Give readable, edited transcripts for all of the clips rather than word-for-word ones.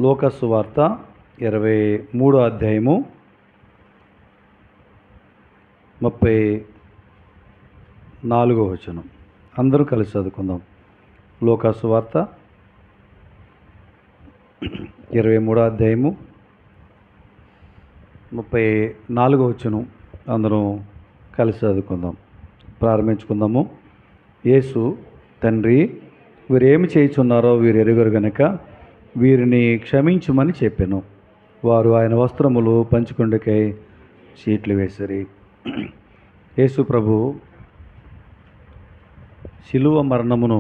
లూకా సువార్త 23వ అధ్యాయము 34వ వచనం. అందరూ కలిసి చదువుకుందాం. లూకా సువార్త 23వ అధ్యాయము 34వ వచనం. అందరూ కలిసి చదువుకుందాం. ప్రారంభించుకుందాము. యేసు, తండ్రి, వీరేమి చేయుచున్నారో వీరు ఎరుగరు గనుక వీరిని క్షమించుమని చెప్పెను. వారు ఆయన వస్త్రములు పంచుకొండకై చీట్లు వేసిరి. యేసు ప్రభు శిలువ మరణమును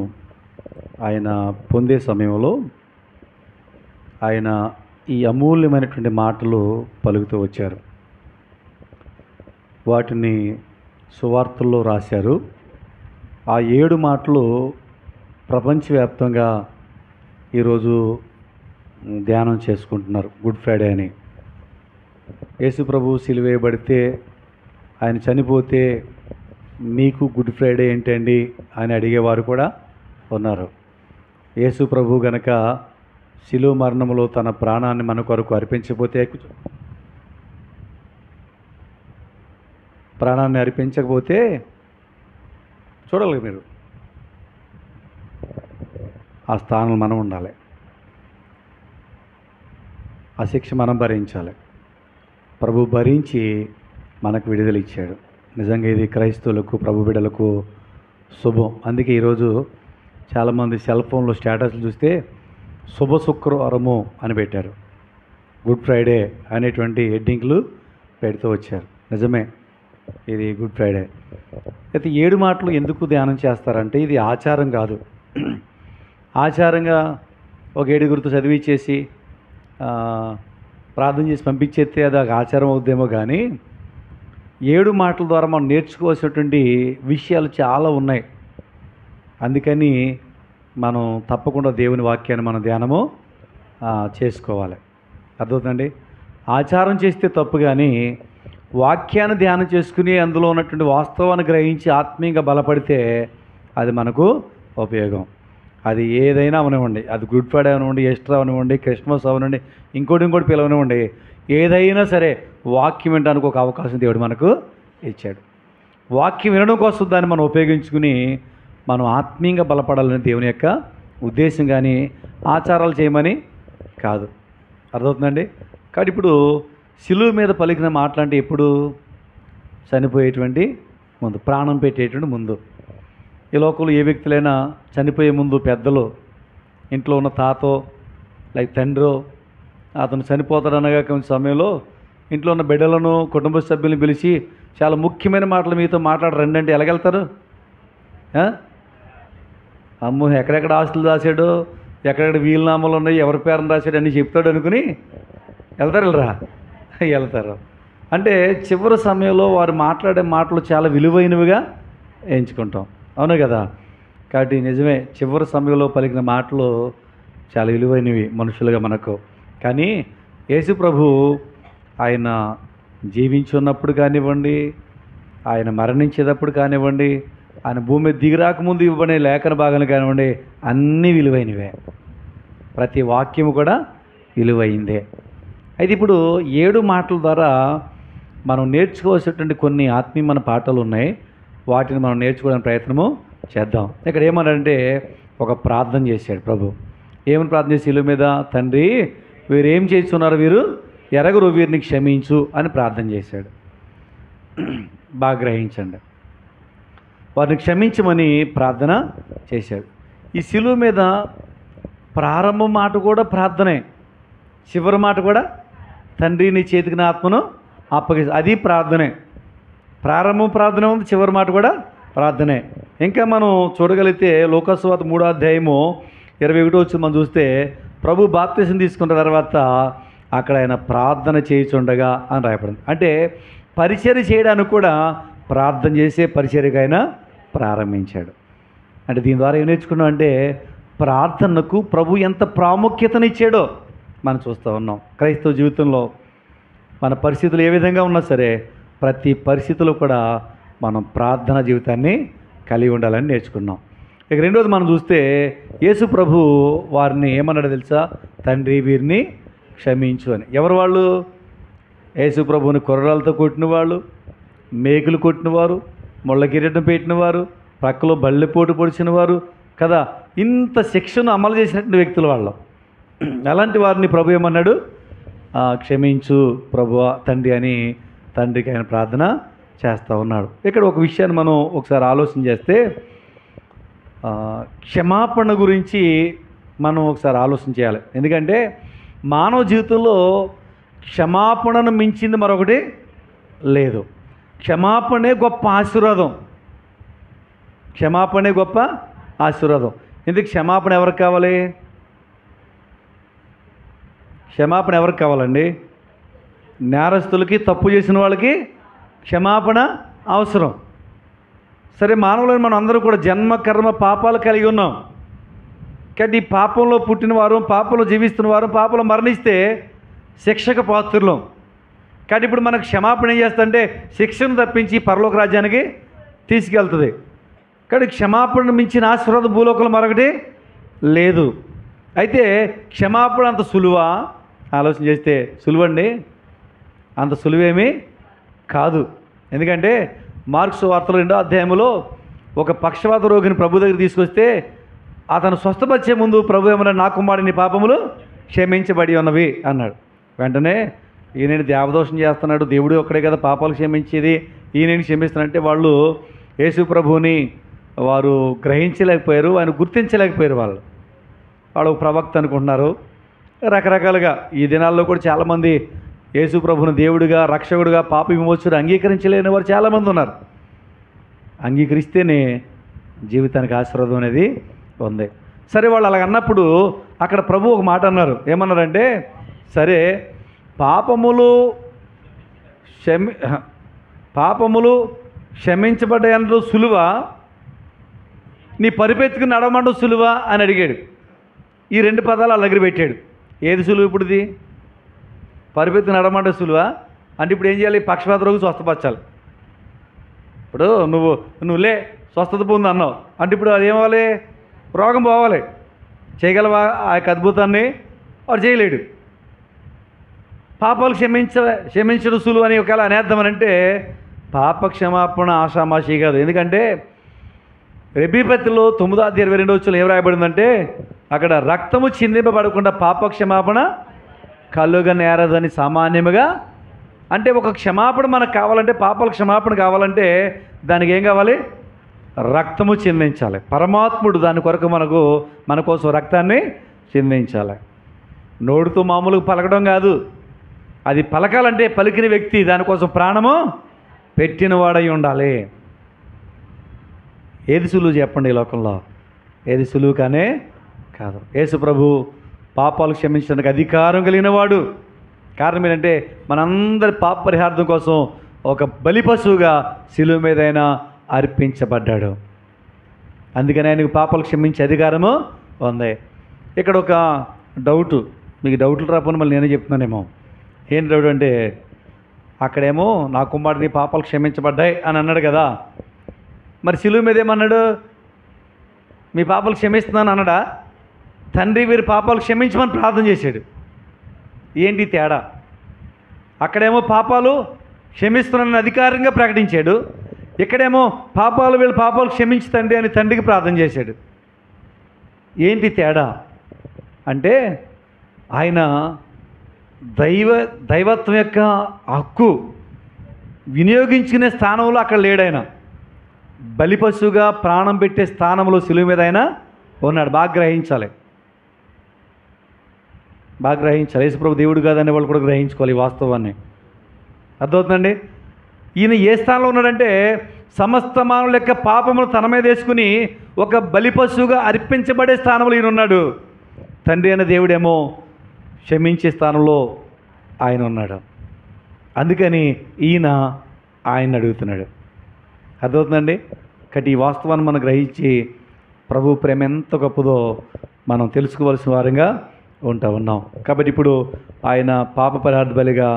ఆయన పొందే సమయంలో ఆయన ఈ అమూల్యమైనటువంటి మాటలు పలుకుతూ వచ్చారు. వాటిని సువార్తల్లో రాశారు. ఆ 7 మాటలు ప్రపంచవ్యాప్తంగా ఈరోజు ధ్యానం చేసుకుంటున్నారు. గుడ్ ఫ్రైడే అని. యేసు ప్రభు సిలువేయబడితే, ఆయన చనిపోతే మీకు గుడ్ ఫ్రైడే ఏంటండి అని అడిగేవారు కూడా ఉన్నారు. యేసు ప్రభు గనక శిలువ మరణములో తన ప్రాణాన్ని మన కొరకు అర్పించకపోతే చూడాలి మీరు, ఆ స్థానంలో మనం ఉండాలి. ఆ శిక్ష మనం భరించాలి. ప్రభు భరించి మనకు విడుదల ఇచ్చాడు. నిజంగా ఇది క్రైస్తవులకు, ప్రభు బిడ్డలకు శుభం. అందుకే ఈరోజు చాలామంది సెల్ ఫోన్లో స్టేటస్లు చూస్తే శుభ శుక్రవారము అని పెట్టారు. గుడ్ ఫ్రైడే అనేటువంటి హెడ్డింగ్లు పెడుతూ వచ్చారు. నిజమే, ఇది గుడ్ ఫ్రైడే. అయితే 7 మాటలు ఎందుకు ధ్యానం చేస్తారంటే ఇది ఆచారం కాదు. ఆచారంగా ఒక 7గురితో చదివిచ్చేసి ప్రార్థన చేసి పంపించేస్తే అది ఒక ఆచారం అవుద్దేమో, కానీ 7 మాటల ద్వారా మనం నేర్చుకోవాల్సినటువంటి విషయాలు చాలా ఉన్నాయి. అందుకని మనం తప్పకుండా దేవుని వాక్యాన్ని మనం ధ్యానము చేసుకోవాలి. అర్థమవుతుందండి? ఆచారం చేస్తే తప్పు, కానీ వాక్యాన్ని ధ్యానం చేసుకుని అందులో ఉన్నటువంటి వాస్తవాన్ని గ్రహించి ఆత్మీయంగా బలపడితే అది మనకు ఉపయోగం. అది ఏదైనా అవనివ్వండి, అది గుడ్ ఫ్రైడే అవనివ్వండి, ఈస్టర్ అవనివ్వండి, క్రిస్మస్ అవనివ్వండి, ఇంకోటి పిలవనివ్వండి, ఏదైనా సరే వాక్యం వినడానికి ఒక అవకాశం దేవుడు మనకు ఇచ్చాడు. వాక్యం వినడం కోసం దాన్ని మనం ఉపయోగించుకుని మనం ఆత్మీయంగా బలపడాలని దేవుని యొక్క ఉద్దేశం, కానీ ఆచారాలు చేయమని కాదు. అర్థమవుతుందండి? కాబట్టి ఇప్పుడు శిలువ మీద పలికిన మాటలంటే ఎప్పుడు? చనిపోయేటువంటి ముందు, ప్రాణం పెట్టేటువంటి ముందు. ఈ లోకంలో ఏ వ్యక్తులైనా చనిపోయే ముందు పెద్దలు, ఇంట్లో ఉన్న తాతో లైక్ తండ్రో, అతను చనిపోతాడనగా కొంచెం సమయంలో ఇంట్లో ఉన్న బిడ్డలను, కుటుంబ సభ్యులను పిలిచి చాలా ముఖ్యమైన మాటలు మీతో మాట్లాడరండి అంటే ఎలాగెళ్తారు? అమ్మో, ఎక్కడెక్కడ ఆస్తులు రాశాడో, ఎక్కడెక్కడ వీలునామాలు ఉన్నాయి, ఎవరి పేరును రాశాడు అని చెప్తాడు అనుకుని వెళ్తారు. వెళ్తారు. అంటే చివరి సమయంలో వారు మాట్లాడే మాటలు చాలా విలువైనవిగా ఎంచుకుంటాం. అవును కదా? కాబట్టి నిజమే, చివరి సమయంలో పలికిన మాటలు చాలా విలువైనవి మనుషులుగా మనకు. కానీ యేసు ప్రభు ఆయన జీవించున్నప్పుడు కానివ్వండి, ఆయన మరణించేటప్పుడు కానివ్వండి, ఆయన భూమి మీద దిగిరాకముందు ఇవ్వబడే లేఖన భాగాలు కానివ్వండి, అన్నీ విలువైనవే. ప్రతి వాక్యము కూడా విలువైందే. అయితే ఇప్పుడు 7 మాటల ద్వారా మనం నేర్చుకోవాల్సినటువంటి కొన్ని ఆత్మీయమైన పాఠాలు ఉన్నాయి. వాటిని మనం నేర్చుకోవడానికి ప్రయత్నము చేద్దాం. ఇక్కడ ఏమన్నాడంటే ఒక ప్రార్థన చేశాడు ప్రభు. ఏమని ప్రార్థన చేసి శిలువ మీద, తండ్రి, వీరు ఏం చేస్తున్నారు, వీరు ఎరగరు, వీరిని క్షమించు అని ప్రార్థన చేశాడు. బాగా గ్రహించండి. వారిని క్షమించమని ప్రార్థన చేశాడు. ఈ శిలువ మీద ప్రారంభం మాట కూడా ప్రార్థనే, చివరి మాట కూడా తండ్రి నీ చేతికి నా ఆత్మను అప్పగి, అది ప్రార్థనే. ప్రారంభం ప్రార్థన ఉంది, చివరి మాట కూడా ప్రార్థనే. ఇంకా మనం చూడగలిగితే లూకా సువార్త 3వ అధ్యాయము 21వ వచనం మనం చూస్తే ప్రభు బాప్తిసం తీసుకున్న తర్వాత అక్కడ ఆయన ప్రార్థన చేయుచుండగా అని రాయబడింది. అంటే పరిచర్య చేయడానికి కూడా ప్రార్థన చేసే పరిచర్యగా ఆయన ప్రారంభించాడు. అంటే దీని ద్వారా ఏం నేర్చుకున్నాం అంటే ప్రార్థనకు ప్రభు ఎంత ప్రాముఖ్యతనిచ్చాడో మనం చూస్తూ ఉన్నాం. క్రైస్తవ జీవితంలో మన పరిస్థితులు ఏ విధంగా ఉన్నా సరే ప్రతి పరిస్థితిలో కూడా మనం ప్రార్థన జీవితాన్ని కలిగి ఉండాలని నేర్చుకున్నాం. ఇక రెండోది మనం చూస్తే యేసు ప్రభు వారిని ఏమన్నాడు తెలుసా? తండ్రి వీరిని క్షమించు అని. ఎవరు వాళ్ళు? యేసు ప్రభువుని కొర్రలతో కొట్టిన వాళ్ళు, మేకులు కొట్టినవారు, ముళ్ళ కిరీటం పెట్టినవారు, ప్రక్కలో బళ్ళెపోటు పొడిచిన వారు కదా, ఇంత శిక్షను అమలు చేసినటువంటి వ్యక్తులు వాళ్ళు. అలాంటి వారిని ప్రభు ఏమన్నాడు? క్షమించు ప్రభువా తండ్రి అని తండ్రికి ఆయన ప్రార్థన చేస్తూ ఉన్నాడు. ఇక్కడ ఒక విషయాన్ని మనం ఒకసారి ఆలోచన చేస్తే, క్షమాపణ గురించి మనం ఒకసారి ఆలోచన చేయాలి. ఎందుకంటే మానవ జీవితంలో క్షమాపణను మించింది మరొకటి లేదు. క్షమాపణే గొప్ప ఆశీర్వాదం. క్షమాపణే గొప్ప ఆశీర్వాదం. ఎందుకు క్షమాపణ ఎవరికి కావాలి? క్షమాపణ ఎవరికి కావాలండి? నేరస్తులకి, తప్పు చేసిన వాళ్ళకి క్షమాపణ అవసరం. సరే, మానవులను మనం అందరూ కూడా జన్మ కర్మ పాపాలు కలిగి ఉన్నాం. కానీ ఈ పాపంలో పుట్టిన వారు, పాపంలో జీవిస్తున్న వారు, పాపంలో మరణిస్తే శిక్షకు పాత్రులం. కానీ ఇప్పుడు మనకు క్షమాపణ ఏం చేస్తుందంటే శిక్షను తప్పించి పరలోక రాజ్యానికి తీసుకెళ్తుంది. కానీ క్షమాపణను మించిన ఆశీర్వాదం భూలోకంలో మరొకటి లేదు. అయితే క్షమాపణ అంత సులువా? ఆలోచన చేస్తే సులువండి? అంత సులువేమీ కాదు. ఎందుకంటే మార్క్స్ వార్తలు 2వ అధ్యాయంలో ఒక పక్షవాత రోగిని ప్రభు దగ్గర తీసుకొస్తే అతను స్వస్థపరిచే ముందు ప్రభు ఏమన్నా, నా కుమారుని నీ పాపములు క్షమించబడి ఉన్నవి అన్నాడు. వెంటనే ఈయనని దేవదోషం చేస్తున్నాడు, దేవుడు ఒక్కడే కదా పాపాలు క్షమించేది, ఈయనని క్షమిస్తానంటే వాళ్ళు యేసు ప్రభువుని వారు గ్రహించలేకపోయారు, ఆయన గుర్తించలేకపోయారు. వాళ్ళు ఒక ప్రవక్త అనుకుంటున్నారు. రకరకాలుగా ఈ దినాల్లో కూడా చాలామంది యేసు ప్రభువుని దేవుడిగా, రక్షకుడిగా, పాప విమోచకుడు అంగీకరించలేని వారు చాలామంది ఉన్నారు. అంగీకరిస్తేనే జీవితానికి ఆశీర్వాదం అనేది ఉంది. సరే, వాళ్ళు అలా అన్నప్పుడు అక్కడ ప్రభు ఒక మాట అన్నారు. ఏమన్నారంటే, సరే పాపములు క్షమించబడ్డాయనడం సులువా, నీ పరిపెత్తుకుని నడవమండం సులువా అని అడిగాడు. ఈ 2 పదాలు వాళ్ళ దగ్గర పెట్టాడు. ఏది సులువు ఇప్పుడు? ఇది పరిపెత్తుకుని నడవమండం సులువా అంటే ఇప్పుడు ఏం చేయాలి? పక్షపాత రోగి స్వస్థపరచాలి. ఇప్పుడు నువ్వులే స్వస్థత పొంది అన్నావు అంటే ఇప్పుడు అది ఏమవ్వాలి? రోగం పోవాలి. చేయగలవా ఆ యొక్క అద్భుతాన్ని? వాడు చేయలేడు. పాపాలు క్షమించడం సులువు అని ఒకవేళ అనేద్దామని అంటే పాప క్షమాపణ ఆషామాషి కాదు. ఎందుకంటే రెబ్బీపత్తిలో 9:22 ఏం రాయబడిందంటే, అక్కడ రక్తము చిందింపబడకుండా పాప క్షమాపణ కలుగనేరదని సామాన్యముగా. అంటే ఒక క్షమాపణ మనకు కావాలంటే, పాపాల క్షమాపణ కావాలంటే దానికి ఏం కావాలి? రక్తము చిందించాలి. పరమాత్ముడు దాని కొరకు మన కోసం రక్తాన్ని చిందించాలి. నోడుతో మామూలుగా పలకడం కాదు, అది పలకాలంటే పలికిన వ్యక్తి దానికోసం ప్రాణము పెట్టినవాడై ఉండాలి. ఏది సులువు చెప్పండి ఈ లోకంలో? ఏది సులువు కానే కాదు. యేసు ప్రభు పాపాలు క్షమించడానికి అధికారం కలిగిన వాడు. కారణం ఏంటంటే మనందరి పాప పరిహార్థం కోసం ఒక బలి పశువుగా శిలువ మీద ఆయన అర్పించబడ్డాడు. అందుకని ఆయనకు పాపాలు క్షమించే అధికారము ఉంది. ఇక్కడ ఒక డౌటు, మీకు డౌట్లు రాకపోయినా మళ్ళీ నేనే చెప్తున్నానేమో. ఏం డౌట్ అంటే, అక్కడేమో నా కుమారుని పాపాలు క్షమించబడ్డాయి అని అన్నాడు కదా, మరి శిలువ మీద ఏమన్నాడు? మీ పాపాలు క్షమిస్తున్నాను అన్నాడా? తండ్రి వీరి పాపాలు క్షమించమని ప్రార్థన చేశాడు. ఏంటి తేడా? అక్కడేమో పాపాలు క్షమిస్తున్నానని అధికారంగా ప్రకటించాడు, ఇక్కడేమో వీళ్ళ పాపాలు క్షమించి తండ్రి అని తండ్రికి ప్రార్థన చేశాడు. ఏంటి తేడా అంటే, ఆయన దైవత్వం యొక్క హక్కు వినియోగించుకునే స్థానంలో అక్కడ లేడు. ఆయన బలిపశువుగా ప్రాణం పెట్టే స్థానంలో శిలువ మీద ఆయన ఉన్నాడు. బాగా గ్రహించాలి. యేసుప్రభు దేవుడు కాదనే వాళ్ళు కూడా గ్రహించుకోవాలి ఈ వాస్తవాన్ని. అర్థమవుతుందండి? ఈయన ఏ స్థానంలో ఉన్నాడంటే, సమస్త మానవుల యొక్క పాపములు తన మీద వేసుకుని ఒక బలిపశువుగా అర్పించబడే స్థానంలో ఈయన ఉన్నాడు. తండ్రి అయిన దేవుడేమో క్షమించే స్థానంలో ఆయన ఉన్నాడు. అందుకని ఈయన ఆయన అడుగుతున్నాడు. అర్థమవుతుందండి? కాబట్టి ఈ వాస్తవాన్ని మనం గ్రహించి ప్రభు ప్రేమ ఎంత గొప్పదో మనం తెలుసుకోవాల్సిన వారంగా ఉన్నాం. కాబట్టి ఇప్పుడు ఆయన పాప పరిహార్థ బలిగా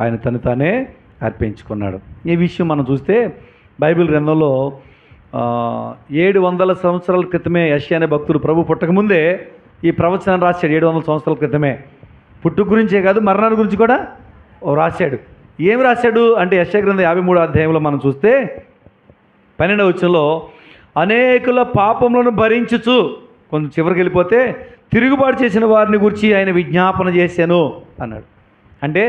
ఆయన తను తానే అర్పించుకున్నాడు. ఈ విషయం మనం చూస్తే బైబిల్ గ్రంథంలో 700 సంవత్సరాల క్రితమే యెషయా అనే భక్తుడు ప్రభు పుట్టకముందే ఈ ప్రవచనం రాశాడు. 700 సంవత్సరాల క్రితమే పుట్టుక గురించే కాదు, మరణాన్ని గురించి కూడా రాశాడు. ఏమి రాశాడు అంటే యెషయా గ్రంథం 53వ అధ్యాయంలో మనం చూస్తే 12వ వచనంలో అనేకుల పాపములను భరించుచు, కొంచెం చివరికి వెళ్ళిపోతే తిరుగుబాటు చేసిన వారిని గురించి ఆయన విజ్ఞాపన చేశాను అన్నాడు. అంటే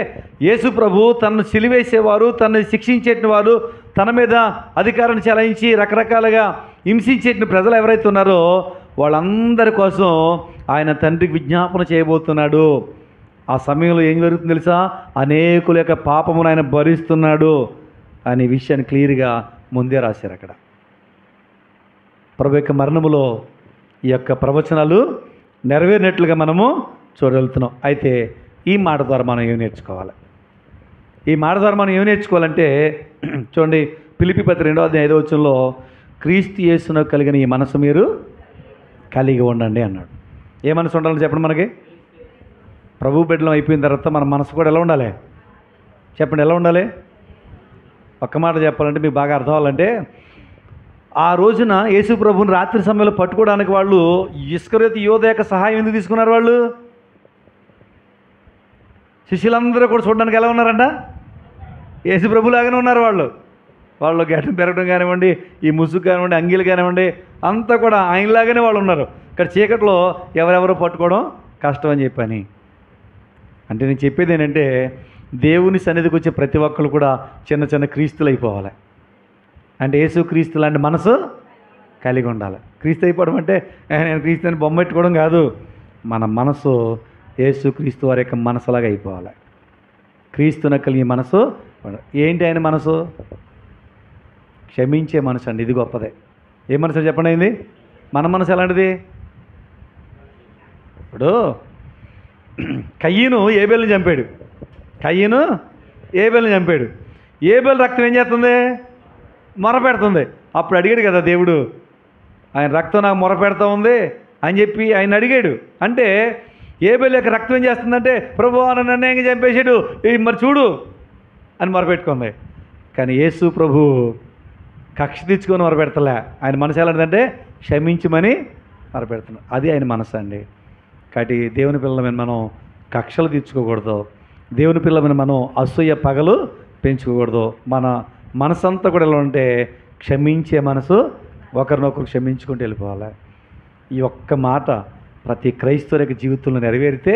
యేసు ప్రభు తనను సిలివేసేవారు, తనను శిక్షించేటిన వారు, తన మీద అధికారాన్ని చెలాయించి రకరకాలుగా హింసించేటిన ప్రజలు ఎవరైతే ఉన్నారో వాళ్ళందరి కోసం ఆయన తండ్రికి విజ్ఞాపన చేయబోతున్నాడు. ఆ సమయంలో ఏం జరుగుతుంది తెలుసా? అనేకుల యొక్క పాపమును ఆయన భరిస్తున్నాడు అనే విషయాన్ని క్లియర్గా ముందే రాశారు అక్కడ. ప్రభు యొక్క మరణములో ఈ యొక్క ప్రవచనాలు నెరవేరినట్లుగా మనము చూడగలుగుతున్నాం. అయితే ఈ మాట ద్వారా మనం ఏం నేర్చుకోవాలి? ఈ మాట ద్వారా మనం ఏం నేర్చుకోవాలంటే చూడండి, ఫిలిప్పీ పత్రిక 2వ అధ్యాయం 5వ వచనంలో క్రీస్తు యేసును కలిగిన ఈ మనసు మీరు కలిగి ఉండండి అన్నాడు. ఏ మనసు ఉండాలని చెప్పండి మనకి? ప్రభు బిడ్డలం అయిపోయిన తర్వాత మన మనసు కూడా ఎలా ఉండాలి చెప్పండి? ఎలా ఉండాలి? ఒక్క మాట చెప్పాలంటే మీకు బాగా అర్థం అవ్వాలంటే, ఆ రోజున యేసు ప్రభుని రాత్రి సమయంలో పట్టుకోవడానికి వాళ్ళు ఇస్కరియోతు యోధ యొక్క సహాయం ఎందుకు తీసుకున్నారు? వాళ్ళు శిష్యులందరూ కూడా చూడడానికి ఎలా ఉన్నారంట? యేసు ప్రభులాగానే ఉన్నారు. వాళ్ళు గడ్డం పెరగడం కానివ్వండి, ఈ ముసుగు కానివ్వండి, అంగీలు కానివ్వండి, అంతా కూడా ఆయనలాగానే వాళ్ళు ఉన్నారు. ఇక్కడ చీకట్లో ఎవరెవరో పట్టుకోవడం కష్టం అని చెప్పని. అంటే నేను చెప్పేది ఏంటంటే, దేవుని సన్నిధికి వచ్చే ప్రతి ఒక్కరు కూడా చిన్న చిన్న క్రీస్తులు అయిపోవాలి. అంటే యేసు క్రీస్తు లాంటి మనసు కలిగి ఉండాలి. క్రీస్తు అయిపోవడం అంటే నేను క్రీస్తుని బొమ్మ పెట్టుకోవడం కాదు. మన మనసు యేసు క్రీస్తు వారి యొక్క మనసులాగా అయిపోవాలి. క్రీస్తున కలిగి మనసు ఏంటి? ఆయన మనసు క్షమించే మనసు అండి. ఇది గొప్పదే. ఏ మనసు చెప్పండి అయింది? మన మనసు ఎలాంటిది? ఇప్పుడు కయ్యను ఏబేలుని చంపాడు. ఏబేలు రక్తం ఏం చేస్తుంది? మొరపెడుతుంది. అప్పుడు అడిగాడు కదా దేవుడు, ఆయన రక్తం నాకు మొరపెడతా ఉంది అని చెప్పి ఆయన అడిగాడు. అంటే ఏబేలు యొక్క రక్తం ఏం చేస్తుందంటే, ప్రభువా నన్ను అన్యాయంగా చంపేశాడు, మరి చూడు అని మొరపెట్టుకుంది. కానీ యేసు ప్రభు కక్ష తెచ్చుకొని మొరపెడతలే. ఆయన మనసు ఎలాంటిదంటే క్షమించమని మొరపెడుతున్నాడు. అది ఆయన మనసు అండి. కాబట్టి దేవుని పిల్లల మనం కక్షలు తీర్చుకోకూడదు. దేవుని పిల్లల మనం అసూయ పగలు పెంచుకోకూడదు. మన మనసంతా కూడా ఎలా ఉంటే క్షమించే మనసు, ఒకరినొకరు క్షమించుకుంటూ వెళ్ళిపోవాలి. ఈ ఒక్క మాట ప్రతి క్రైస్తవుల యొక్క జీవితంలో నెరవేరితే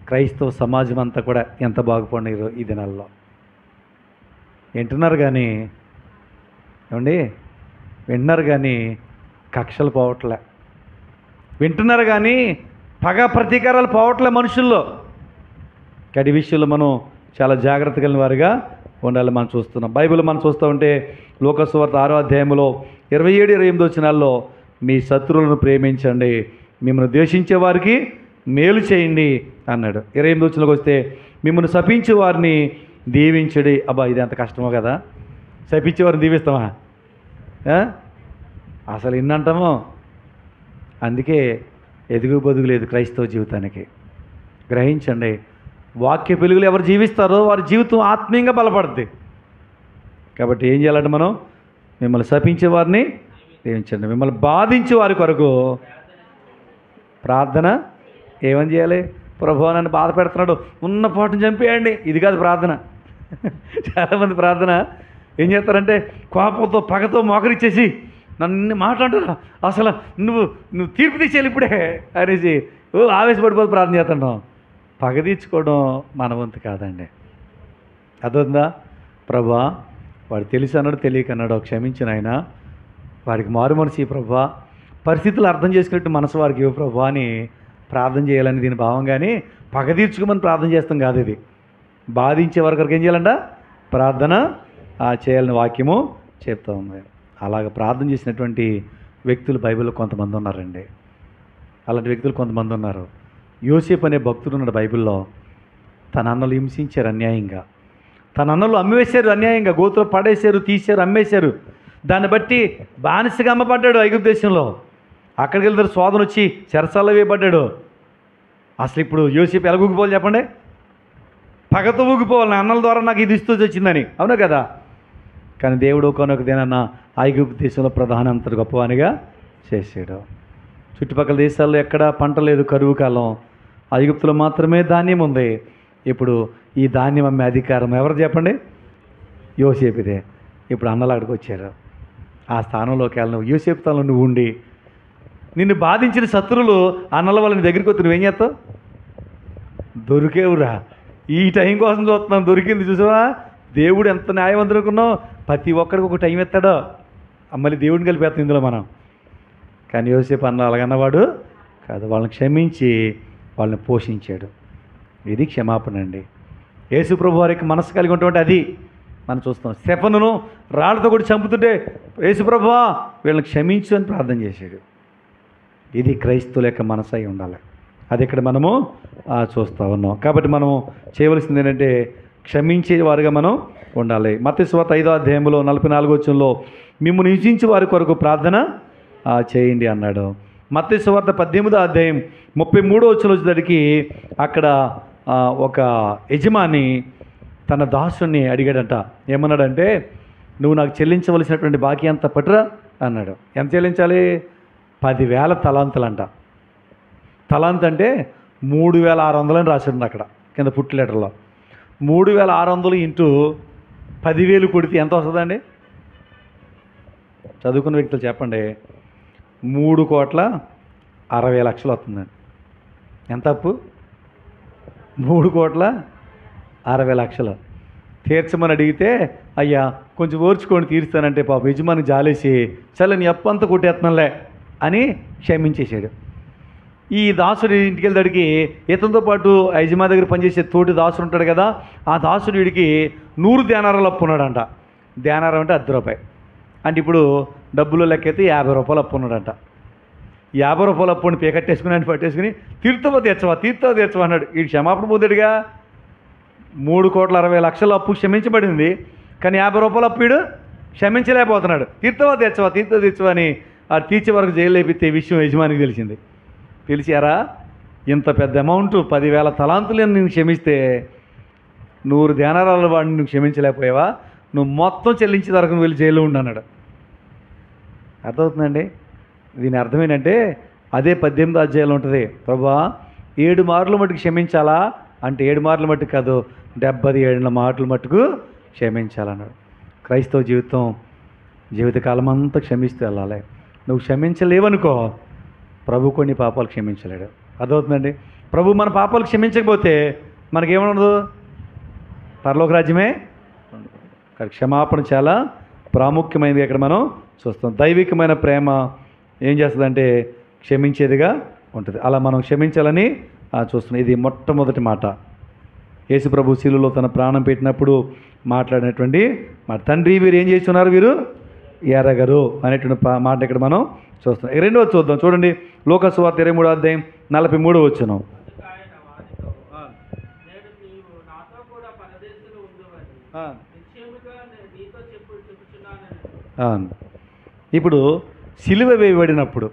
క్రైస్తవ సమాజం అంతా కూడా ఎంత బాగుపడినారు ఈ దినాల్లో. వింటున్నారు కానీ వింటున్నారు కానీ కక్షలు పోవట్లే. వింటున్నారు కానీ పగ ప్రతీకారాలు పోవట్లే మనుషుల్లో. కడి విషయంలో మనం చాలా జాగ్రత్త కలిగిన వారిగా ఉండాలి. మనం చూస్తున్నాం. బైబిల్ మనం చూస్తూ ఉంటే లోక సువార్త 6వ అధ్యాయంలో 27-28 వచనాల్లో మీ శత్రువులను ప్రేమించండి, మిమ్మల్ని ద్వేషించే వారికి మేలు చేయండి అన్నాడు. 28వ వచనంలోకి వస్తే మిమ్మల్ని శపించే వారిని దీవించడి. అబ్బా, ఇది ఎంత కష్టమో కదా! శపించేవారిని దీవిస్తామా? అసలు ఇన్నంటామో. అందుకే ఎదుగు బదుగు లేదు క్రైస్తవ జీవితానికి. గ్రహించండి, వాక్య వెలుగులు ఎవరు జీవిస్తారో వారి జీవితం ఆత్మీయంగా బలపడుతుంది. కాబట్టి ఏం చేయాలంటే మనం మిమ్మల్ని శపించే వారిని దీవించండి, మిమ్మల్ని బాధించే వారి కొరకు ప్రార్థన ఏమని చేయాలి? ప్రభువా నన్ను బాధ పెడుతున్నాడు, ఉన్న పాటును చంపేయండి. ఇది కాదు ప్రార్థన. చాలామంది ప్రార్థన ఏం చేస్తారంటే కోపంతో పగతో మోకరిచ్చేసి నన్ను మాట్లాడుతున్నా, అసలు నువ్వు తీర్పు తీసేయాలి ఇప్పుడే అనేసి ఆవేశపడిపోతే ప్రార్థన చేస్తున్నాం. పగ తీర్చుకోవడం మన వంతు కాదండి. అదొందా? ప్రభువా వాడు తెలిసి అన్నాడు, తెలియక అన్నాడు, క్షమించిన ఆయన వాడికి మారు మనసు ఈ ప్రభువా, పరిస్థితులు అర్థం చేసుకున్నట్టు మనసు వారికి ఇవ్వ ప్రభువా అని ప్రార్థన చేయాలని దీని భావం. కానీ పగ తీర్చుకోమని ప్రార్థన చేస్తాం కాదు. ఇది బాధించే వరకు ఏం చేయాలంట? ప్రార్థన చేయాలని వాక్యము చెప్తా ఉంది. అలాగ ప్రార్థన చేసినటువంటి వ్యక్తులు బైబిల్లో కొంతమంది ఉన్నారండి. అలాంటి వ్యక్తులు కొంతమంది ఉన్నారు. యోసేపు అనే భక్తుడు ఉన్నాడు బైబిల్లో. తన అన్నలు హింసించారు అన్యాయంగా, తన అన్నలు అమ్మివేశారు అన్యాయంగా, గోతులో పడేశారు, తీశారు, అమ్మేశారు. దాన్ని బట్టి బానిసగా అమ్మబడ్డాడు ఐగుప్తు దేశంలో. అక్కడికి వెళ్తారు, శోధన వచ్చి చెరసాల్లో వేయబడ్డాడు. అసలు ఇప్పుడు యోసేపు ఎలా ఊగిపోవాలి చెప్పండి? పగతో ఊగిపోవాలి, నా అన్నల ద్వారా నాకు ఇది ఇస్తూ వచ్చిందని. అవునా కదా? కానీ దేవుడు కొనొక దినాన ఐగుప్తు దేశంలో ప్రధాన అంతటి గొప్పవానిగా చేశాడు. చుట్టుపక్కల దేశాల్లో ఎక్కడ పంట లేదు, కరువు కాలం. ఐగుప్తులో మాత్రమే ధాన్యం ఉంది. ఇప్పుడు ఈ ధాన్యం అమ్మే అధికారం ఎవరు చెప్పండి? యోసేపుదే. ఇప్పుడు అన్నలు అక్కడికి వచ్చారు. ఆ స్థానంలోకి వెళ్ళను. యోసేపు స్థానంలో నువ్వు ఉండి నిన్ను బాధించిన శత్రువులు అన్నల వల్ల నీ దగ్గరికి వస్తే నువ్వేం చేస్తావు? దొరికేవురా, ఈ టైం కోసం చూస్తున్నాం, దొరికింది. చూసావా దేవుడు ఎంత న్యాయవంతుడు అనుకున్నావు? ప్రతి ఒక్కడికి ఒక టైం ఇస్తాడో. మళ్ళీ దేవుడిని కలిపేస్తాం ఇందులో మనం. కానీ యోసేపు అన్న అలాగన్నవాడు కాదు. వాళ్ళని క్షమించి వాళ్ళని పోషించాడు. ఇది క్షమాపణ అండి. యేసు ప్రభు వారికి మనసు కలిగి ఉన్నటువంటి అది మనం చూస్తాం. స్టెఫనును రాళ్ళతో కూడా చంపుతుంటే యేసు ప్రభువా వీళ్ళని క్షమించు అని ప్రార్థన చేశాడు. ఇది క్రైస్తవుల యొక్క మనసు అయి ఉండాలి. అది ఇక్కడ మనము చూస్తూ ఉన్నాం. కాబట్టి మనము చేయవలసింది ఏంటంటే క్షమించే వారిగా మనం ఉండాలి. మత్తయి సువార్త 5వ అధ్యాయంలో 44వ వచనంలో మిమ్మల్ని హింసించే వారి కొరకు ప్రార్థన చేయండి అన్నాడు. మత్తయి సువార్త 18వ అధ్యాయం 33వ వచనం వచ్చేసరికి అక్కడ ఒక యజమాని తన దాసుని అడిగాడంట. ఏమన్నాడంటే, నువ్వు నాకు చెల్లించవలసినటువంటి బాకీ అంత పట్టురా అన్నాడు. ఎంత చెల్లించాలి? 10,000 తలాంతులంట. తలాంత్ అంటే 3,600 అని రాసిండు అక్కడ కింద పుట్టి లెటర్లో. 3,600 ఇంటూ 10,000 కొడితే ఎంత వస్తుందండి? చదువుకున్న వ్యక్తులు చెప్పండి. 3,60,00,000 వస్తుందండి. ఎంత అప్పు? 3,60,00,000 తీర్చమని అడిగితే, అయ్యా కొంచెం ఓర్చుకొని తీరుస్తానంటే పాప యజమాని జాలేసి చల్ల నీ అప్పు అంతా కొట్టేస్తున్నాలే అని క్షమించేశాడు. ఈ దాసుడు ఇంటికి వెళ్ళేడికి ఇతనితో పాటు యజమాని దగ్గర పనిచేసే తోటి దాసుడు ఉంటాడు కదా, ఆ దాసుడు వీడికి 100 దేనారాలు అప్పు ఉన్నాడంట. దేనారం అంటే ₹10. అంటే ఇప్పుడు డబ్బులు లెక్కైతే ₹50 అప్పు ఉన్నాడంట. ₹50 అప్పుని పీకట్టేసుకుని అని పట్టేసుకుని తీర్చవా తీర్చవా అన్నాడు. వీడు క్షమాపణ పొందాడుగా. 3,60,00,000 అప్పు క్షమించబడింది. కానీ ₹50 అప్పు వీడు క్షమించలేకపోతున్నాడు. తీర్చవా అని ఆ తీర్చే వరకు జైలు లేపితే ఈ విషయం యజమానికి తెలిసింది. తెలిసారా? ఇంత పెద్ద అమౌంట్ 10,000 తలాంతులను నేను క్షమిస్తే 100 దేనారాల వాడిని నువ్వు క్షమించలేకపోయావా? నువ్వు మొత్తం చెల్లించే వరకు నువ్వు వెళ్ళి జైల్లో ఉండన్నాడు. అర్థమవుతుందండి? దీని అర్థం ఏంటంటే అదే 18వ అధ్యాయంలో ఉంటుంది. ప్రభువా 7 మార్లు మట్టుకు క్షమించాలా అంటే 7 మార్లు మట్టుకు కాదు, 77 మార్లు మట్టుకు క్షమించాలన్నాడు. క్రైస్తవ జీవితకాలం అంతా క్షమిస్తూ వెళ్ళాలి. నువ్వు క్షమించలేవనుకో ప్రభు కొన్ని పాపాలు క్షమించలేడు. అర్థమవుతుందండి? ప్రభు మన పాపాలు క్షమించకపోతే మనకేమనదు? పరలోక రాజ్యమే. క్షమాపణ చాలా ప్రాముఖ్యమైనది ఇక్కడ మనం చూస్తాం. దైవికమైన ప్రేమ ఏం చేస్తుందంటే క్షమించేదిగా ఉంటుంది. అలా మనం క్షమించాలని చూస్తున్నాం. ఇది మొట్టమొదటి మాట. యేసు ప్రభు శిలువలో తన ప్రాణం పెట్టినప్పుడు మాట్లాడినటువంటి మాట. తండ్రి వీరు ఏం చేస్తున్నారు, వీరు ఎరగరు అనేటువంటి మాట ఇక్కడ మనం చూస్తున్నాం. రెండవది చూద్దాం. చూడండి, లూకా సువార్త 23వ అధ్యాయం 43వ వచనం. ఇప్పుడు సిలువ వేయబడినప్పుడు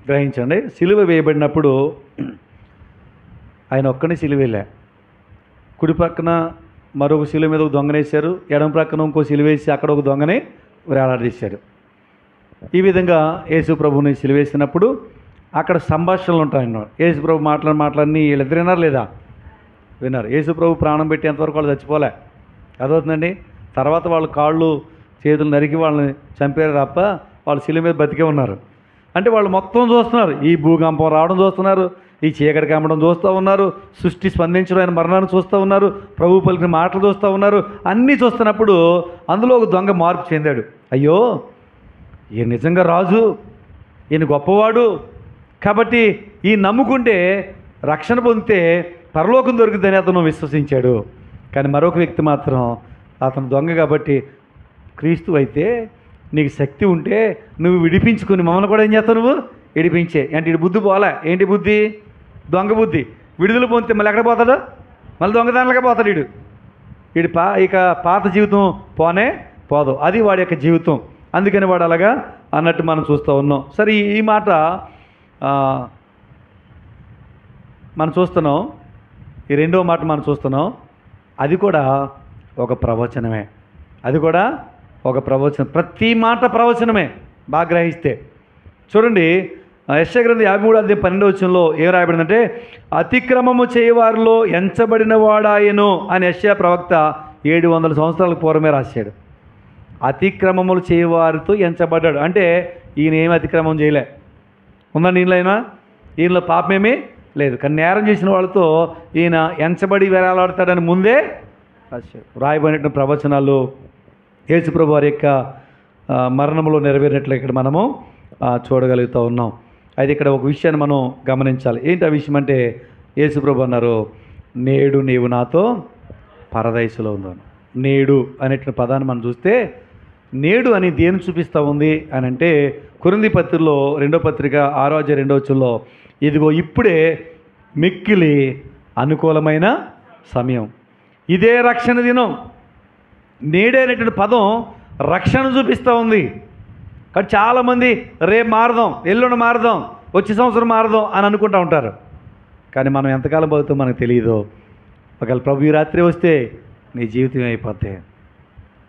గ్రహించండి, సిలువ వేయబడినప్పుడు ఆయన ఒక్కనే సిలువేలే. కుడి పక్కన మరొక సిలువ మీద ఒక దొంగనేశారు, ఎడమ ప్రక్కన ఇంకో సిలువేసి అక్కడ ఒక దొంగని వేలాడదీశారు. ఈ విధంగా యేసు ప్రభుని సిలువేసినప్పుడు అక్కడ సంభాషణలు ఉంటాయన్నమాట. యేసు ప్రభు మాట్లాడిని వీళ్ళిద్దరు విన్నారు లేదా? విన్నారు. యేసు ప్రభు ప్రాణం పెట్టేంతవరకు వాళ్ళు చచ్చిపోలే. అదవుతుందండి. తర్వాత వాళ్ళ కాళ్ళు చేతులు నరికి వాళ్ళని చంపారు తప్ప వాళ్ళు శిలువ మీద బతికే ఉన్నారు. అంటే వాళ్ళు మొత్తం చూస్తున్నారు. ఈ భూకంపం రావడం చూస్తున్నారు, ఈ చీకటి కమ్మడం చూస్తూ ఉన్నారు, సృష్టి స్పందించడం ఆయన మరణాన్ని చూస్తూ ఉన్నారు, ప్రభు పలికిన మాటలు చూస్తూ ఉన్నారు. అన్నీ చూస్తున్నప్పుడు అందులో ఒక దొంగ మార్పు చెందాడు. అయ్యో ఈయన నిజంగా రాజు, ఈయన గొప్పవాడు, కాబట్టి ఈ నమ్ముకుంటే రక్షణ పొందితే పరలోకం దొరుకుతుందని అతను విశ్వసించాడు. కానీ మరొక వ్యక్తి మాత్రం అతను దొంగ కాబట్టి క్రీస్తు అయితే నీకు శక్తి ఉంటే నువ్వు విడిపించుకుని మమ్మల్ని కూడా ఏం చేస్తావు, నువ్వు విడిపించే అంటే ఇటు బుద్ధి పోలే. ఏంటి బుద్ధి? దొంగ బుద్ధి. విడుదల పొందితే మళ్ళీ ఎక్కడ పోతాడు? మళ్ళీ దొంగదానిలాగా పోతాడు వీడు. ఇక పాత జీవితం పోదు. అది వాడి యొక్క జీవితం. అందుకని వాడు అలాగా అన్నట్టు మనం చూస్తూ ఉన్నాం. సరే, ఈ మాట మనం చూస్తున్నాం. ఈ రెండో మాట మనం చూస్తున్నాం. అది కూడా ఒక ప్రవచనమే. అది కూడా ఒక ప్రవచనం, ప్రతి మాట ప్రవచనమే బాగా గ్రహిస్తే. చూడండి, యెషయా గ్రంథం 53:12 ఏం రాయబడిందంటే, అతిక్రమము చేయవారిలో ఎంచబడిన వాడాయను అని యెషయా ప్రవక్త 700 సంవత్సరాల పూర్వమే రాశాడు. అతిక్రమములు చేయవారితో ఎంచబడ్డాడు అంటే ఈయన ఏమి అతిక్రమం చేయలే. ఉందండి ఈయనలో, ఈయనలో పాపమేమీ లేదు. కానీ నేరం చేసిన వాళ్ళతో ఈయన ఎంచబడి వేలాడతాడని ముందే రాశాడు. రాయబడిన ప్రవచనాలు యేసుప్రభు వారి యొక్క మరణంలో నెరవేరినట్లు ఇక్కడ మనము చూడగలుగుతూ ఉన్నాం. అయితే ఇక్కడ ఒక విషయాన్ని మనం గమనించాలి. ఏంటి ఆ విషయం అంటే, యేసుప్రభు అన్నారు, నేడు నీవు నాతో పరదైసులో ఉన్నాను. నేడు అనేటువంటి పదాన్ని మనం చూస్తే నేడు అని దేని చూపిస్తూ ఉంది అని అంటే, కొరింథీ పత్రికలో 2వ పత్రిక 6వ అధ్యాయం 2వ వచనంలో, ఇదిగో ఇప్పుడే మిక్కిలి అనుకూలమైన సమయం, ఇదే రక్షణ దినం. నేడే అనేటువంటి పదం రక్షణ చూపిస్తూ ఉంది. కానీ చాలామంది రేపు మారదాం, ఎల్లుండి మారదాం, వచ్చే సంవత్సరం మారదాం అని అనుకుంటూ ఉంటారు. కానీ మనం ఎంతకాలం బతుకుతాం మనకు తెలియదు. ఒకవేళ ప్రభు ఈ రాత్రి వస్తే నీ జీవితం అయిపోతే,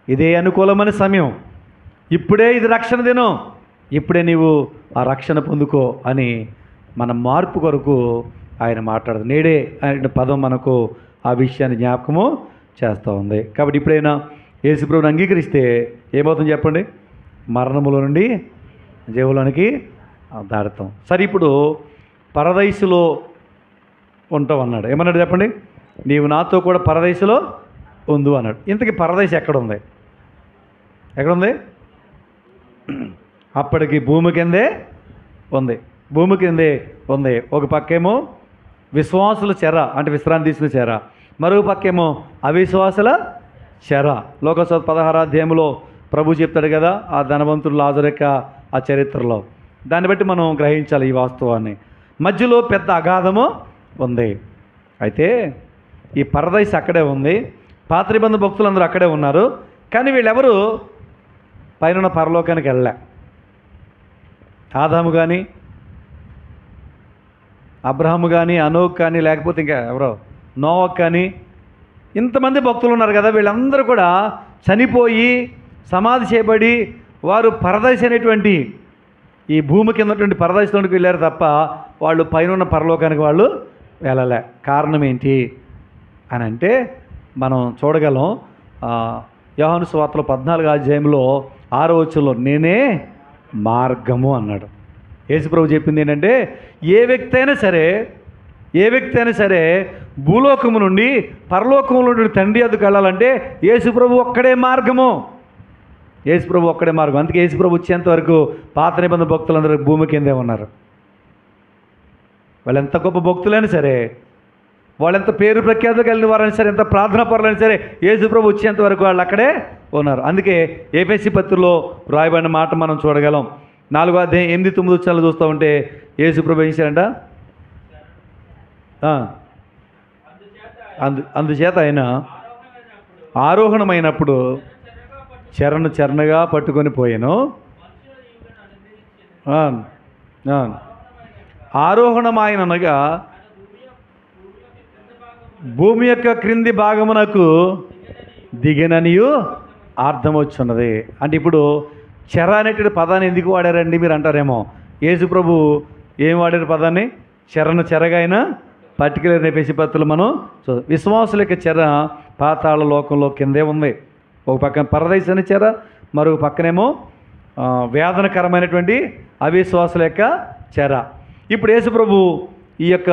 ఇదే అనుకూలమైన సమయం, ఇప్పుడే ఇది రక్షణ దినం, ఇప్పుడే నీవు ఆ రక్షణ పొందుకో అని మన మార్పు కొరకు ఆయన మాట్లాడదు. నేడే అనే పదం మనకు ఆ విషయాన్ని జ్ఞాపకము చేస్తూ ఉంది. కాబట్టి ఇప్పుడైనా యేసుప్రభుని అంగీకరిస్తే ఏమవుతుంది చెప్పండి? మరణములో నుండి జీవులోనికి దాడుతాం. సరే, ఇప్పుడు పరదైసులో ఉంటాం అన్నాడు. ఏమన్నాడు చెప్పండి? నీవు నాతో కూడా పరదైసులో ఉండు అన్నాడు. ఇంతకీ పరదైసు ఎక్కడుంది? ఎక్కడుంది? అప్పటికి భూమి కిందే ఉంది. భూమి కిందే ఉంది. ఒక పక్కేమో విశ్వాసుల చెర అంటే విశ్రాంతి తీసుకునే చెర, మరో పక్కేమో అవిశ్వాసుల చెర. లోకసువార్త 16వ అధ్యాయంలో ప్రభు చెప్తాడు కదా, ఆ ధనవంతుడు లాజరు యొక్క ఆ చరిత్రలో. దాన్ని బట్టి మనం గ్రహించాలి ఈ వాస్తవాన్ని. మధ్యలో పెద్ద అగాధము ఉంది. అయితే ఈ పరదైసు అక్కడే ఉంది. పాత నిబంధన భక్తులందరూ అక్కడే ఉన్నారు. కానీ వీళ్ళెవరు పైన పరలోకానికి వెళ్ళలే. ఆదాము కానీ, అబ్రహాము కానీ, అనోక్ కానీ, లేకపోతే ఇంకా ఎవరో నోవక్ కానీ, ఇంతమంది భక్తులు ఉన్నారు కదా, వీళ్ళందరూ కూడా చనిపోయి సమాధి చేయబడి వారు పరదైసు అనేటువంటి ఈ భూమి కింద ఉన్నటువంటి పరదైసులోనికి వెళ్ళారు తప్ప వాళ్ళు పైన పరలోకానికి వాళ్ళు వెళ్ళలే. కారణం ఏంటి అని అంటే మనం చూడగలం. యోహాను సువార్తలో 14వ అధ్యాయంలో 6వ వచనంలో నేనే మార్గము అన్నాడు. యేసుప్రభు చెప్పింది ఏంటంటే, ఏ వ్యక్తి అయినా సరే భూలోకము నుండి పరలోకము నుండి తండ్రి వద్దకు వెళ్ళాలంటే యేసుప్రభు ఒక్కడే మార్గము. యేసుప్రభు ఒక్కడే మార్గం. అందుకే యేసుప్రభు వచ్చేంత వరకు పాత నిబంధన భక్తులందరూ భూమి కిందే ఉన్నారు. వాళ్ళు ఎంత గొప్ప భక్తులైనా సరే, వాళ్ళు ఎంత పేరు ప్రఖ్యాతులు కలిగిన వారైనా సరే, ఎంత ప్రార్థనా పరులైనా సరే, యేసుప్రభు వచ్చేంత వరకు వాళ్ళు అక్కడే ఉన్నారు. అందుకే ఎఫెసీ పత్రికలో రాయబడిన మాట మనం చూడగలం. 4వ అధ్యాయం 8-9 వచనాలు చూస్తూ ఉంటే యేసుప్రభు ఏం చేశారంట? అందుచేత ఆయన ఆరోహణమైనప్పుడు చెరనుగా పట్టుకొని పోయాను. ఆరోహణమైనగా భూమి యొక్క క్రింది భాగమునకు దిగిననియు అర్థం వచ్చున్నది. అంటే ఇప్పుడు చెర అనేటువంటి పదాన్ని ఎందుకు వాడారండి మీరు అంటారేమో. యేసుప్రభు ఏం వాడారు పదాన్ని? చెరగా అయినా పర్టికులర్ ఎఫెసీ పత్రికలో మనం విశ్వాసుల యొక్క చెర పాతాళ లోకంలో కిందే ఉంది. ఒక పక్కన పరదైసు అనే చెర, మరొక పక్కనేమో వేదనకరమైనటువంటి అవిశ్వాసుల యొక్క చెర. ఇప్పుడు యేసుప్రభు ఈ యొక్క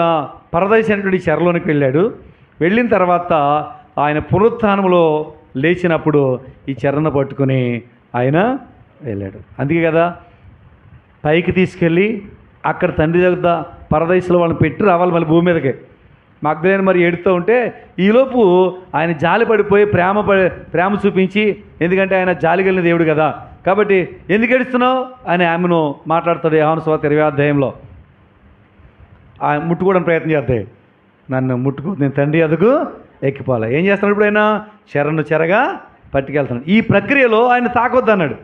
పరదైసు అనేటువంటి చెరలోనికి వెళ్ళాడు. వెళ్ళిన తర్వాత ఆయన పునరుత్థానంలో లేచినప్పుడు ఈ చెరను పట్టుకుని ఆయన వెళ్ళాడు. అందుకే కదా పైకి తీసుకెళ్ళి అక్కడ తండ్రి దగ్గర పరదైసులో వాళ్ళని పెట్టి రావాలి మళ్ళీ భూమి మీదకి. మగ్దలేని మరి ఏడుతూ ఉంటే ఈలోపు ఆయన జాలి పడిపోయి ప్రేమ చూపించి, ఎందుకంటే ఆయన జాలి కలిగిన దేవుడు కదా, కాబట్టి ఎందుకు ఏడుస్తున్నావు అని ఆమెను మాట్లాడతాడు. యోహాను సువార్త 20వ అధ్యాయంలో ఆయన ముట్టుకోవడానికి ప్రయత్నం చేస్తాయి. నన్ను ముట్టుకో, నేను తండ్రి అదుకు ఎక్కిపోవాలి. ఏం చేస్తున్నాడు? ఇప్పుడు ఆయన చెరగా పట్టుకెళ్తున్నాడు. ఈ ప్రక్రియలో ఆయన తాకొద్దు అన్నాడు.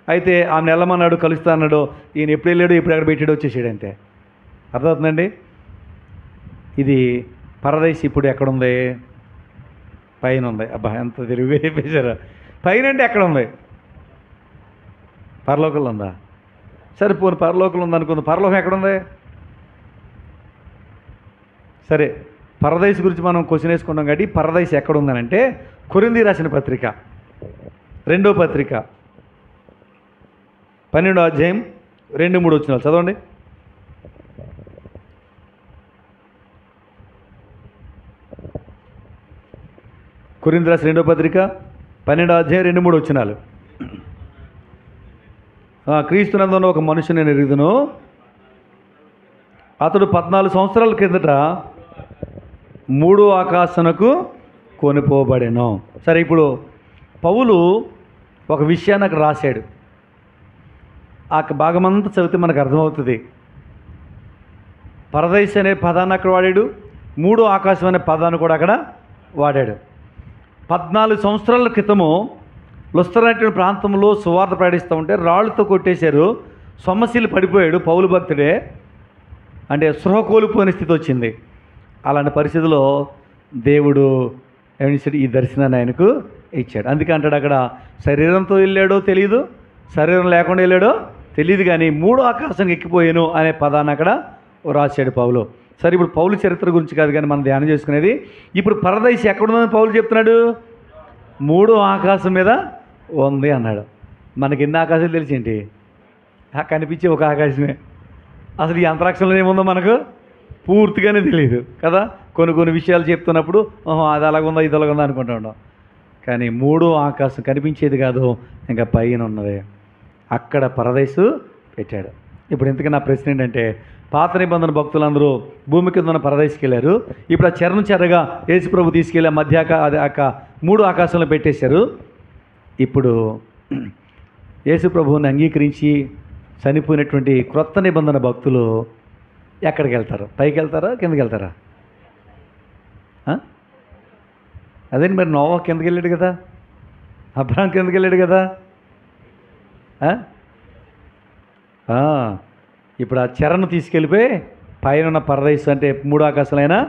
అయితే ఆమె వెళ్ళమన్నాడు, కలుస్తా అన్నాడు. ఈయన ఎప్పుడు వెళ్ళాడు, ఎప్పుడు ఎక్కడ పెట్టాడు, వచ్చేసాడు. అంతే. అర్థమవుతుందండి? ఇది పరదైసు ఇప్పుడు ఎక్కడుంది? పైన ఉంది. అబ్బా ఎంత తిరిగి చెప్పేశారు. పైన అంటే ఎక్కడ ఉంది? పరలోకంలో ఉందా? సరే పోనీ పరలోకంలో ఉందనుకుంది, పరలోకం ఎక్కడుంది? సరే పరదైస్ గురించి మనం క్వశ్చన్ వేసుకున్నాం కాబట్టి పరదైస్ ఎక్కడుందనంటే కొరింథీ రాసిన పత్రిక 2వ పత్రిక 12వ అధ్యాయం 2-3 వచనాలు చదవండి. కొరింథీ రాసిన 2వ పత్రిక 12వ అధ్యాయం 2-3 వచనాలు. క్రీస్తునందున్న ఒక మనుషుని నేను ఎరుగుదును, అతడు 14 సంవత్సరాల కిందట 3వ ఆకాశమునకు కొనిపోబడెను. సరే ఇప్పుడు పౌలు ఒక విషయాన్ని అక్కడ రాశాడు. ఆ భాగమంతా చదివితే మనకు అర్థమవుతుంది. పరదైస్ అనే పదాన్ని అక్కడ వాడాడు, 3వ ఆకాశం అనే పదాన్ని కూడా అక్కడ వాడాడు. 14 సంవత్సరాల క్రితము లుస్త్ర అనేటువంటి ప్రాంతంలో సువార్త ప్రకటిస్తూ ఉంటే రాళ్ళతో కొట్టేశారు, సొమ్మశీలు పడిపోయాడు పౌలు భక్తుడే. అంటే సృహ కోల్పోయిన స్థితి వచ్చింది. అలాంటి పరిస్థితిలో దేవుడు ఏమిచ్చాడు? ఈ దర్శనాన్ని ఆయనకు ఇచ్చాడు. అందుకే అంటాడు అక్కడ, శరీరంతో వెళ్ళాడో తెలియదు, శరీరం లేకుండా వెళ్ళాడో తెలియదు, కానీ 3వ ఆకాశానికి ఎక్కిపోయాను అనే పదాన్ని అక్కడ రాశాడు పౌలు. సరే ఇప్పుడు పౌలు చరిత్ర గురించి కాదు కానీ మనం ధ్యానం చేసుకునేది ఇప్పుడు పరదైస్ ఎక్కడుందని పౌలు చెప్తున్నాడు. 3వ ఆకాశం మీద ఉంది అన్నాడు. మనకి ఎన్ని ఆకాశాలు తెలిసేంటి? కనిపించే ఒక ఆకాశమే. అసలు ఈ అంతరిక్షంలో ఏముందో మనకు పూర్తిగానే తెలియదు కదా. కొన్ని విషయాలు చెప్తున్నప్పుడు అది అలాగుందా ఇది అలాగుందా అనుకుంటూ ఉంటాం. కానీ 3వ ఆకాశం కనిపించేది కాదు, ఇంకా పైన ఉన్నది. అక్కడ పరదైసు పెట్టాడు. ఇప్పుడు ఇంతకీ నా ప్రశ్న ఏంటంటే, పాత నిబంధన భక్తులందరూ భూమి కింద ఉన్న పరదైసుకి వెళ్ళారు. ఇప్పుడు ఆ చెరగా యేసు ప్రభు తీసుకెళ్ళి అది 3వ ఆకాశంలో పెట్టేశారు. ఇప్పుడు యేసు ప్రభువుని అంగీకరించి చనిపోయినటువంటి క్రొత్త నిబంధన భక్తులు ఎక్కడికి వెళ్తారు? పైకి వెళ్తారా కిందకి వెళ్తారా? అదే మరి నోవా కిందకి వెళ్ళాడు కదా, అబ్రహాం కిందకి వెళ్ళాడు కదా. ఇప్పుడు ఆ చెరను తీసుకెళ్ళిపోయి పైన ఉన్న పరదైసు అంటే 3వ ఆకాశాలైనా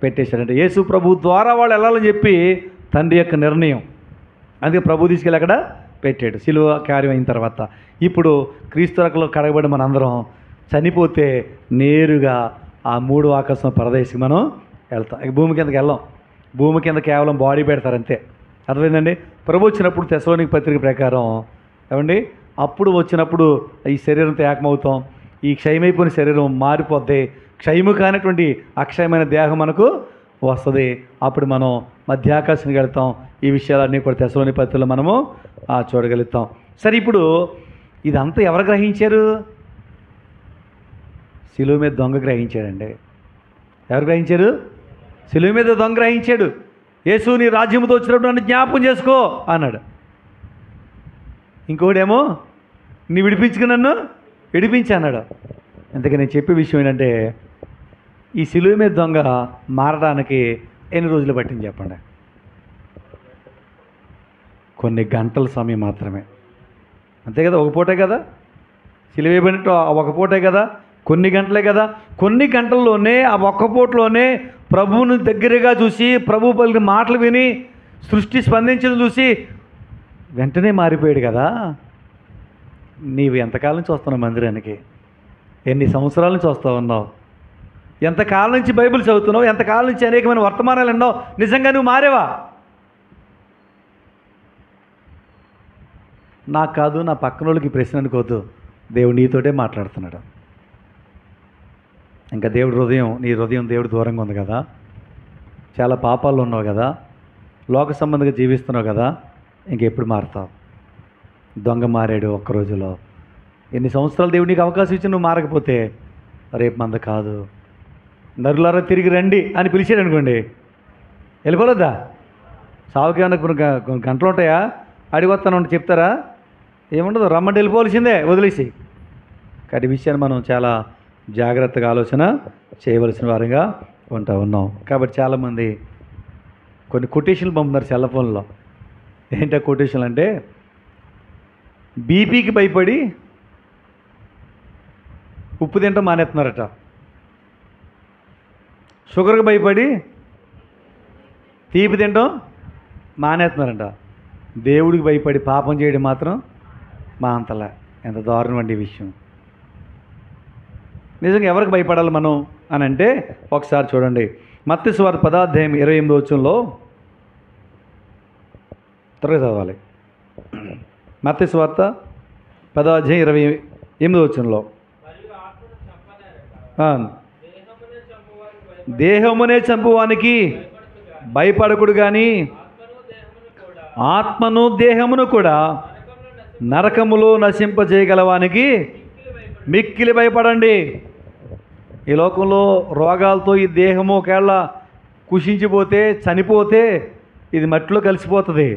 పెట్టేశాడంటే యేసు ప్రభు ద్వారా వాళ్ళు వెళ్ళాలని చెప్పి తండ్రి యొక్క నిర్ణయం. అందుకే ప్రభు తీసుకెళ్ళి అక్కడ పెట్టాడు శిలువ కార్యం అయిన తర్వాత. ఇప్పుడు క్రీస్తు రకంలో కడగబడి మన అందరం చనిపోతే నేరుగా ఆ 3వ ఆకాశం పరదైసుకి మనం వెళ్తాం. భూమి కిందకి వెళ్ళాం. భూమి కింద కేవలం బాడీ పెడతారు అంతే. అర్థమైందండి? ప్రభు వచ్చినప్పుడు తెస్సలోనిక పత్రిక ప్రకారం ఏమండి, అప్పుడు వచ్చినప్పుడు ఈ శరీరంతో ఏకమవుతాం. ఈ క్షయమైపోయిన శరీరం మారిపోద్ది, క్షయము కానటువంటి అక్షయమైన దేహం మనకు వస్తుంది. అప్పుడు మనం మధ్యాకాశానికి వెళ్తాం. ఈ విషయాలన్నీ కూడా తెస్సలోనిక పత్రికలో మనము చూడగలుగుతాం. సరే ఇప్పుడు ఇదంతా ఎవరు గ్రహించారు? శిలువ మీద దొంగ గ్రహించాడండి. ఎవరు గ్రహించారు? శిలువ మీద దొంగ గ్రహించాడు. యేసు నీ రాజ్యంతో వచ్చినప్పుడు నన్ను జ్ఞాపకం చేసుకో అన్నాడు. ఇంకోడేమో నీ విడిపించుకు నన్ను విడిపించి అన్నాడు. ఇంతకీ నేను చెప్పే విషయం ఏంటంటే, ఈ శిలువ మీద దొంగ మారడానికి ఎన్ని రోజులు పట్టింది చెప్పండి? కొన్ని గంటల సమయం మాత్రమే. అంతే కదా, ఒక పూటే కదా శిలువ వేయబడినట్టు, ఒక పూటే కదా, కొన్ని గంటలే కదా. కొన్ని గంటల్లోనే ఆ ఒక్క పూటలోనే ప్రభువుని దగ్గరగా చూసి ప్రభు పలికిన మాటలు విని సృష్టి స్పందించడం చూసి వెంటనే మారిపోయాడు కదా. నీవు ఎంతకాలం నుంచి వస్తున్నావు మందిరానికి? ఎన్ని సంవత్సరాల నుంచి వస్తూ ఉన్నావు? ఎంతకాలం నుంచి బైబిల్ చదువుతున్నావు? ఎంతకాలం నుంచి అనేకమైన వర్తమానాలు విన్నావు? నిజంగా నువ్వు మారేవా? నాకు కాదు, నా పక్కన వాళ్ళకి ప్రశ్న అనుకోవద్దు. దేవుడు నీతోటే మాట్లాడుతున్నాడు. ఇంకా దేవుడి హృదయం, నీ హృదయం దేవుడు దూరంగా ఉంది కదా, చాలా పాపాల్లో ఉన్నావు కదా, లోక సంబంధంగా జీవిస్తున్నావు కదా, ఇంకెప్పుడు మారుతావు? దొంగ మారాడు ఒక్క రోజులో. ఎన్ని సంవత్సరాలు దేవుడు నీకు అవకాశం ఇచ్చి నువ్వు మారకపోతే రేపు మంద కాదు, నరులారా తిరిగి రండి అని పిలిచాడు అనుకోండి, వెళ్ళిపోలేదా? సావుకి ఏమన్నా కొన్ని గంటలు ఉంటాయా? అడిగొస్తాను చెప్తారా? ఏముండదు, రమ్మంటే వెళ్ళిపోవలసిందే వదిలేసి. కాబట్టి విషయాన్ని మనం చాలా జాగ్రత్తగా ఆలోచన చేయవలసిన వారంగా ఉన్నాం. కాబట్టి చాలామంది కొన్ని కొటేషన్లు పంపుతున్నారు సెల్ ఫోన్లో. ఏంటో కొటేషన్లు అంటే, బీపీకి భయపడి ఉప్పు తింటాం మానేస్తున్నారట, షుగర్కి భయపడి తీపి తింటాం మానేస్తున్నారంట, దేవుడికి భయపడి పాపం చేయడం మాత్రం మా అంతలా. ఎంత దారుణం అండి ఈ విషయం. నిజంగా ఎవరికి భయపడాలి మనం అని అంటే ఒకసారి చూడండి, మత్తయి సువార్త 10:28 త్వరగా చదవాలి. మత్తయి సువార్త 10:28 దేహమునే చంపువానికి భయపడకుడు కానీ ఆత్మను దేహమును కూడా నరకములో నశింపజేయగలవానికి మిక్కిలి భయపడండి. ఈ లోకంలో రోగాలతో ఈ దేహము ఒకవేళ కుషించిపోతే, చనిపోతే ఇది మట్టిలో కలిసిపోతుంది.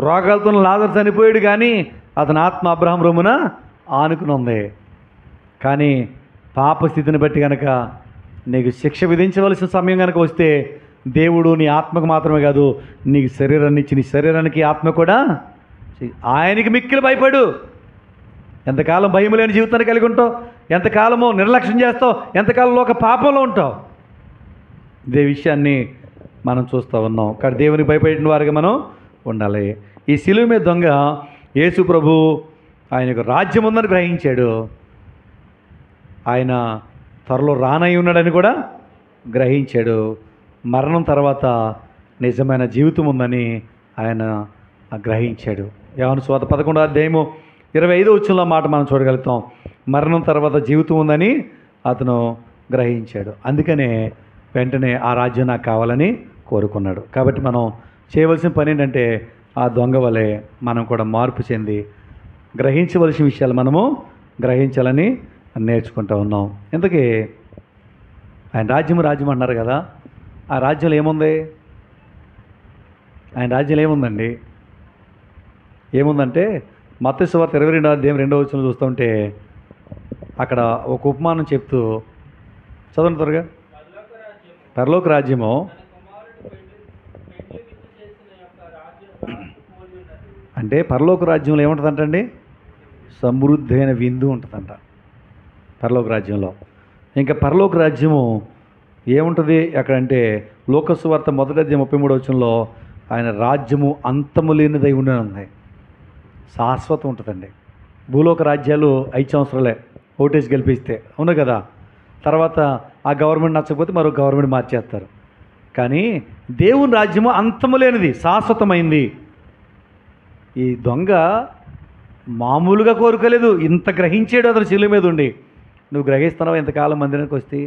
రోగాలతో లాజరు చనిపోయాడు కానీ అతని ఆత్మ అబ్రహాం రొమ్మున ఆనుకుని ఉంది. కానీ పాపస్థితిని బట్టి కనుక నీకు శిక్ష విధించవలసిన సమయం కనుక వస్తే దేవుడు నీ ఆత్మకు మాత్రమే కాదు, నీకు శరీరాన్ని ఇచ్చి నీ శరీరానికి ఆత్మ కూడా ఆయనకి మిక్కిలి భయపడు. ఎంతకాలం భయం లేని జీవితాన్ని కలిగి ఉంటావు, ఎంతకాలమో నిర్లక్ష్యం చేస్తావు, ఎంతకాలంలో ఒక పాపంలో ఉంటావు. ఇదే విషయాన్ని మనం చూస్తూ ఉన్నాం. కానీ దేవునికి భయపడిన వారిగా మనం ఉండాలి. ఈ శిలువ మీద దొంగ యేసు ప్రభు ఆయనకు రాజ్యం ఉందని గ్రహించాడు. ఆయన త్వరలో రానై ఉన్నాడని కూడా గ్రహించాడు. మరణం తర్వాత నిజమైన జీవితం ఉందని ఆయన గ్రహించాడు. యోహాను సువార్త 11:25 మాట మనం చూడగలుగుతాం. మరణం తర్వాత జీవితం ఉందని అతను గ్రహించాడు. అందుకనే వెంటనే ఆ రాజ్యం నాకు కావాలని కోరుకున్నాడు. కాబట్టి మనం చేయవలసిన పని ఏంటంటే ఆ దొంగ వలె మనం కూడా మార్పు చెంది గ్రహించవలసిన విషయాలు మనము గ్రహించాలని నేర్చుకుంటూ ఉన్నాం. ఇంతకీ ఆయన రాజ్యం అన్నారు కదా, ఆ రాజ్యంలో ఏముంది? ఆయన రాజ్యంలో ఏముందండి? ఏముందంటే మత్తయి సువార్త 22:2 చూస్తుంటే అక్కడ ఒక ఉపమానం చెప్తూ, చదవండి త్వరగా. పరలోక రాజ్యము అంటే పరలోక రాజ్యంలో ఏముంటుందంటండి? సమృద్ధి అయిన విందు ఉంటుందంట పరలోక రాజ్యంలో. ఇంకా పరలోక రాజ్యము ఏముంటుంది అక్కడంటే లోక సువార్త 1:33 ఆయన రాజ్యము అంతము లేనిదై ఉండనుంది, శాశ్వతం ఉంటుందండి. భూలోక రాజ్యాలు 5 సంవత్సరాలే ఓటేసి గెలిపిస్తే, అవును కదా. తర్వాత ఆ గవర్నమెంట్ నచ్చకపోతే మరో గవర్నమెంట్ మార్చేస్తారు. కానీ దేవుని రాజ్యము అంతము లేనిది, శాశ్వతమైంది. ఈ దొంగ మామూలుగా కోరుకోలేదు, ఇంత గ్రహించాడు అతను శిలువ మీద ఉండి. నువ్వు గ్రహిస్తున్నావు ఎంతకాలం మందిరానికి వస్తే?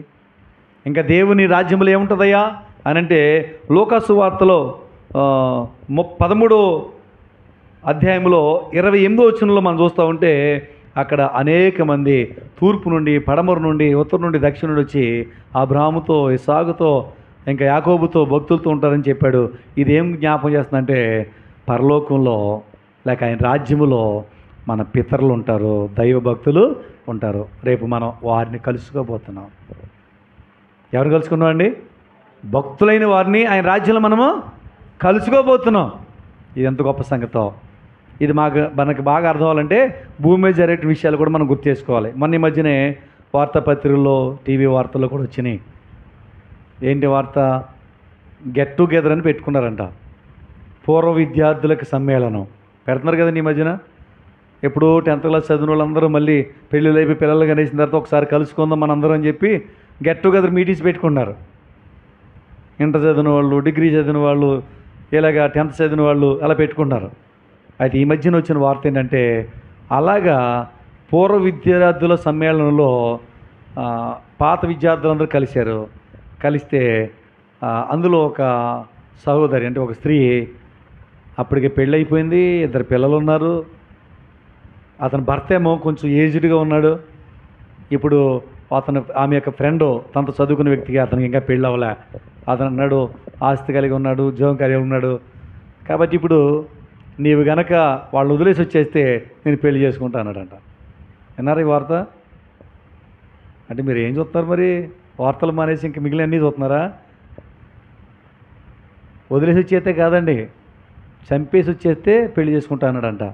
ఇంకా దేవుని రాజ్యంలో ఏముంటుందయ్యా అని అంటే లోకా సువార్తలో 13వ అధ్యాయంలో 28 మనం చూస్తూ ఉంటే అక్కడ అనేక మంది తూర్పు నుండి, పడమర నుండి, ఉత్తరం నుండి, దక్షిణ నుండి వచ్చి అబ్రాహాముతో, ఇస్సాకుతో, ఇంకా యాకోబుతో, భక్తులతో ఉంటారని చెప్పాడు. ఇదేం జ్ఞాపకం చేస్తుందంటే పరలోకంలో లేక ఆయన రాజ్యములో మన పితరులు ఉంటారు, దైవ భక్తులు ఉంటారు. రేపు మనం వారిని కలుసుకోబోతున్నాం. ఎవరు కలుసుకున్నాం అండి? భక్తులైన వారిని ఆయన రాజ్యంలో మనము కలుసుకోబోతున్నాం. ఇది ఎంత గొప్ప సంగతో. ఇది మనకు బాగా అర్థం అవ్వాలంటే భూమి మీద జరిగే విషయాలు కూడా మనం గుర్తు చేసుకోవాలి. మొన్న ఈ మధ్యనే వార్తాపత్రికల్లో, టీవీ వార్తల్లో కూడా వచ్చినాయి. ఏంటి వార్త? గెట్ టుగెదర్ అని పెట్టుకున్నారంట. పూర్వ విద్యార్థులకు సమ్మేళనం పెడుతున్నారు కదండి ఈ మధ్యన. ఎప్పుడు 10th క్లాస్ చదివిన వాళ్ళందరూ మళ్ళీ పెళ్ళిళ్ళు అయిపోయి పిల్లలు కనేసిన తర్వాత ఒకసారి కలుసుకుందాం మనందరం అని చెప్పి గెట్ టుగెదర్ మీటింగ్స్ పెట్టుకున్నారు. ఇంటర్ చదివిన వాళ్ళు, డిగ్రీ చదివిన వాళ్ళు, ఇలాగా 10th చదివిన వాళ్ళు అలా పెట్టుకున్నారు. అయితే ఈ మధ్యన వచ్చిన వార్త ఏంటంటే అలాగా పూర్వ విద్యార్థుల సమ్మేళనంలో పాత విద్యార్థులందరూ కలిశారు. కలిస్తే అందులో ఒక సహోదరి అంటే ఒక స్త్రీ, అప్పటికే పెళ్ళి అయిపోయింది, 2 పిల్లలు ఉన్నారు. అతని భర్త ఏమో కొంచెం ఏజ్డ్గా ఉన్నాడు. ఇప్పుడు ఆమె యొక్క ఫ్రెండ్ తనతో చదువుకున్న వ్యక్తికి అతనికి ఇంకా పెళ్ళి అవ్వలే. అతను అన్నాడు ఆస్తి కలిగి ఉన్నాడు, ఉద్యోగం కలిగి ఉన్నాడు. కాబట్టి ఇప్పుడు నీవు గనక వాళ్ళు వదిలేసి వచ్చేస్తే నేను పెళ్లి చేసుకుంటా అన్నాడంట. విన్నారా ఈ వార్త? అంటే మీరు ఏం చూస్తున్నారు మరి? వార్తలు మానేసి ఇంక మిగిలిన అన్నీ చూస్తున్నారా? వదిలేసి వచ్చేస్తే కాదండి, చంపేసి వచ్చేస్తే పెళ్లి చేసుకుంటా అన్నాడంట.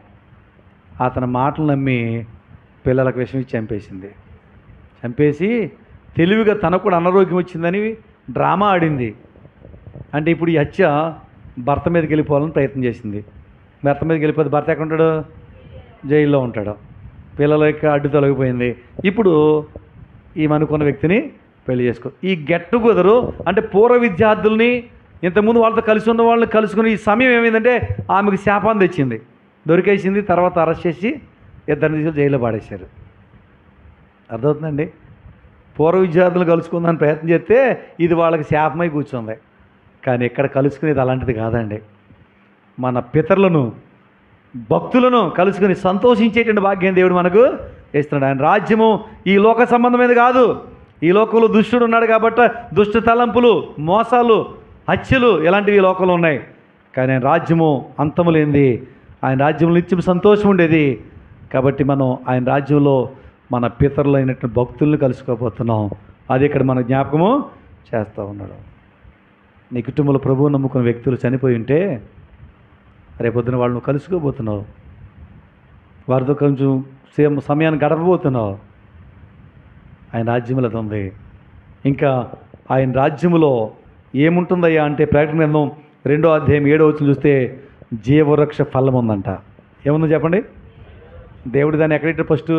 అతని మాటలు నమ్మి పిల్లలకు విషం ఇచ్చి చంపేసింది. చంపేసి తెలివిగా తనకు కూడా అనారోగ్యం వచ్చిందని డ్రామా ఆడింది. అంటే ఇప్పుడు ఈ హత్య భర్త మీదకి వెళ్ళిపోవాలని ప్రయత్నం చేసింది. భర్త మీదకి వెళ్ళిపోతే భర్త ఎక్కడ ఉంటాడు? జైల్లో ఉంటాడు. పిల్లల యొక్క అడ్డు తొలగిపోయింది. ఇప్పుడు ఈమె అనుకున్న వ్యక్తిని పెళ్లి చేసుకో. ఈ గెట్ టుగెదరు అంటే పూర్వ విద్యార్థుల్ని, ఇంతకుముందు వాళ్ళతో కలిసి ఉన్న వాళ్ళని కలుసుకుని ఈ సమయం ఏమైందంటే ఆమెకు శాపాన్ని తెచ్చింది, దొరికేసింది. తర్వాత అరెస్ట్ చేసి ఇద్దరిని తీసుకొని జైల్లో పాడేశారు. అర్థమవుతుందండి? పూర్వ విద్యార్థులు కలుసుకుందాని ప్రయత్నం చేస్తే ఇది వాళ్ళకి శాపమై కూర్చుంది. కానీ ఇక్కడ కలుసుకునేది అలాంటిది కాదండి. మన పితరులను, భక్తులను కలుసుకుని సంతోషించేటువంటి భాగ్యం దేవుడు మనకు ఇస్తున్నాడు. ఆయన రాజ్యము ఈ లోక సంబంధమైనది కాదు. ఈ లోకంలో దుష్టుడు ఉన్నాడు కాబట్టి దుష్ట తలంపులు, మోసాలు, హత్యలు ఇలాంటివి ఈ లోకంలో ఉన్నాయి. కానీ ఆయన రాజ్యము అంతము లేనిది. ఆయన రాజ్యంలో నిత్యం సంతోషం ఉండేది. కాబట్టి మనం ఆయన రాజ్యంలో మన పితరులు అయినటువంటి భక్తులను కలుసుకోబోతున్నాం. అది ఇక్కడ మన జ్ఞాపకము చేస్తూ ఉన్నాడు. నీ కుటుంబంలో ప్రభువు నమ్ముకున్న వ్యక్తులు చనిపోయి ఉంటే రేపొద్దున వాళ్ళను కలుసుకోబోతున్నావు, వారితో కొంచెం సమయాన్ని గడపబోతున్నావు. ఆయన రాజ్యంలో అది ఉంది. ఇంకా ఆయన రాజ్యములో ఏముంటుందయ్యా అంటే ప్రకటన గ్రంథం 2వ అధ్యాయం 7వ వచనం చూస్తే జీవవృక్ష ఫలం ఉందంట. ఏముందో చెప్పండి? దేవుడు దాన్ని ఎక్కడెట్టాడు? ఫస్ట్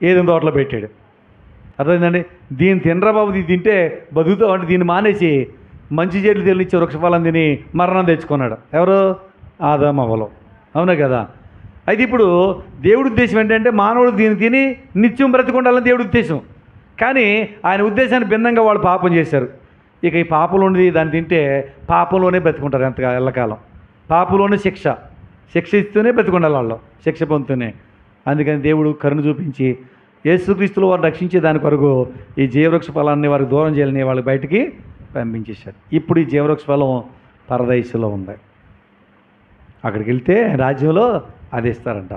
ఏదైనా తోటలో పెట్టాడు. అర్థమైందండి? దీన్ని తినరా బాబు, ఇది తింటే బతుకుతావు అంటే దీన్ని మానేసి మంచి చెట్లు తెలినిచ్చే వృక్షఫలం తిని మరణం తెచ్చుకున్నాడు. ఎవరు? ఆదాము అవ్వలు. అవునా కదా? అయితే ఇప్పుడు దేవుడి ఉద్దేశం ఏంటంటే మానవుడు దీన్ని తిని నిత్యం బ్రతికుండాలని దేవుడి ఉద్దేశం. కానీ ఆయన ఉద్దేశాన్ని భిన్నంగా వాళ్ళు పాపం చేశారు. ఇక ఈ పాపంలో ఉన్నది దాన్ని తింటే పాపంలోనే బ్రతికుంటారు ఎంతగా ఎల్లకాలం. పాపంలోనే శిక్ష ఇస్తూనే బ్రతికుండాలి వాళ్ళు, శిక్ష పొందుతూనే. అందుకని దేవుడు కరుణ చూపించి యేసుక్రీస్తులో వారు రక్షించే దాని కొరకు ఈ జీవవృక్ష ఫలాన్ని వారికి దూరం చేయాలని వాళ్ళు బయటికి పంపించేశారు. ఇప్పుడు ఈ జీవవృక్ష ఫలం పరదైసులో ఉంది. అక్కడికి వెళ్తే రాజ్యంలో అది ఇస్తారంట.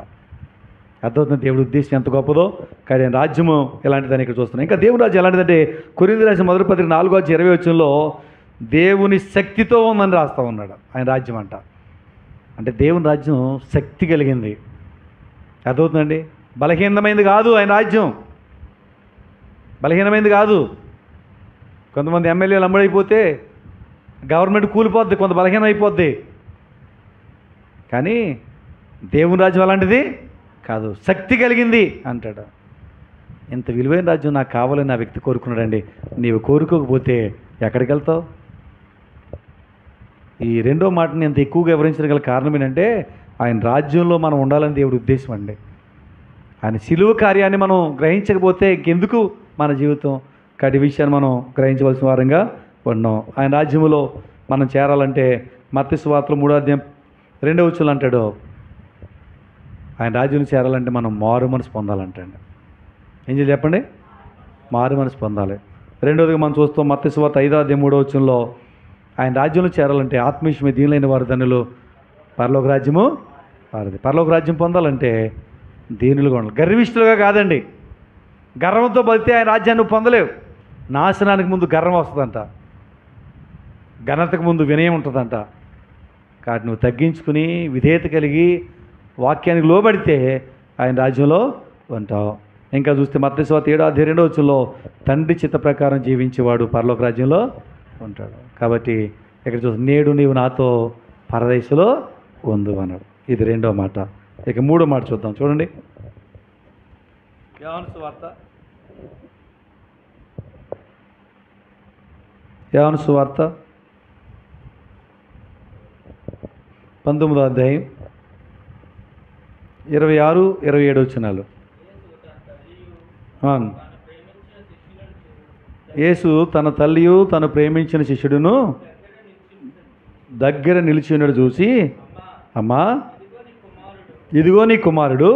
అర్థమవుతుంది దేవుడి ఉద్దేశం ఎంత గొప్పదో. కానీ రాజ్యము ఎలాంటిదని ఇక్కడ చూస్తున్నాం. ఇంకా దేవుని రాజ్యం ఎలాంటిదంటే కొరింథీ రాసిన మొదటి పత్రిక 4:20 వచనంలో దేవుని శక్తితో ఉందని రాస్తూ ఉన్నాడు. ఆయన రాజ్యం అంట. అంటే దేవుని రాజ్యం శక్తి కలిగింది. అర్థమవుతుందండి? బలహీనమైంది కాదు. ఆయన రాజ్యం బలహీనమైంది కాదు. కొంతమంది ఎమ్మెల్యేలు అమ్ముడైపోతే గవర్నమెంట్ కూలిపోద్ది, కొంత బలహీనం అయిపోద్ది. కానీ దేవుని రాజ్యం అలాంటిది కాదు, శక్తి కలిగింది అంటాడు. ఇంత విలువైన రాజ్యం నాకు కావాలని నా వ్యక్తి కోరుకున్నాడండి. నీవు కోరుకోకపోతే ఎక్కడికి వెళ్తావు? ఈ రెండో మాటని ఎంత ఎక్కువగా వివరించడం గల కారణం ఏంటంటే ఆయన రాజ్యంలో మనం ఉండాలని దేవుడి ఉద్దేశం అండి. ఆయన సిలువ కార్యాన్ని మనం గ్రహించకపోతే ఇంకెందుకు మన జీవితం? కటి విషయాన్ని మనం గ్రహించవలసిన వారంగా ఉన్నాం. ఆయన రాజ్యంలో మనం చేరాలంటే మత్తయి సువార్త 3వ అధ్యాయం 2వ వచనం అంటాడు, ఆయన రాజ్యం చేరాలంటే మనం మారు మనసు పొందాలంటండి. ఏం చేయాలి చెప్పండి? మారు మనసు పొందాలి. రెండవదిగా మనం చూస్తాం మత్తయి సువార్త 5వ అధ్యాయం 3వ వచనంలో ఆయన రాజ్యంలో చేరాలంటే ఆత్మీయమే దీనులైన వారు ధనులు, పరలోక రాజ్యము వారిది. పరలోక రాజ్యం పొందాలంటే దీనులుగా ఉండాలి, గర్విష్ఠులుగా కాదండి. గర్వంతో బతితే ఆయన రాజ్యాన్ని పొందలేవు. నాశనానికి ముందు గర్వం వస్తుందంట, ఘనతకు ముందు వినయం ఉంటుందంట. కాబట్టి నువ్వు తగ్గించుకుని విధేయత కలిగి వాక్యానికి లోబడితే ఆయన రాజ్యంలో ఉంటావు. ఇంకా చూస్తే మత్తయి సువార్త 7వ అధ్యాయం 2వ వచనంలో తండ్రి చిత్త ప్రకారం జీవించేవాడు పరలోక రాజ్యంలో ఉంటాడు. కాబట్టి ఇక్కడ చూస్తే నేడు నీవు నాతో పరదేశంలో ఉండు అన్నాడు. ఇది రెండో మాట. ఇక మూడో మాట చూద్దాం. చూడండి, యోహాను సువార్త 19వ అధ్యాయం 26, 27 వచనాలు. యేసు తన తల్లియు తను ప్రేమించిన శిష్యుడును దగ్గర నిలిచి ఉన్నాడు చూసి, అమ్మా ఇదిగో నీ కుమారుడు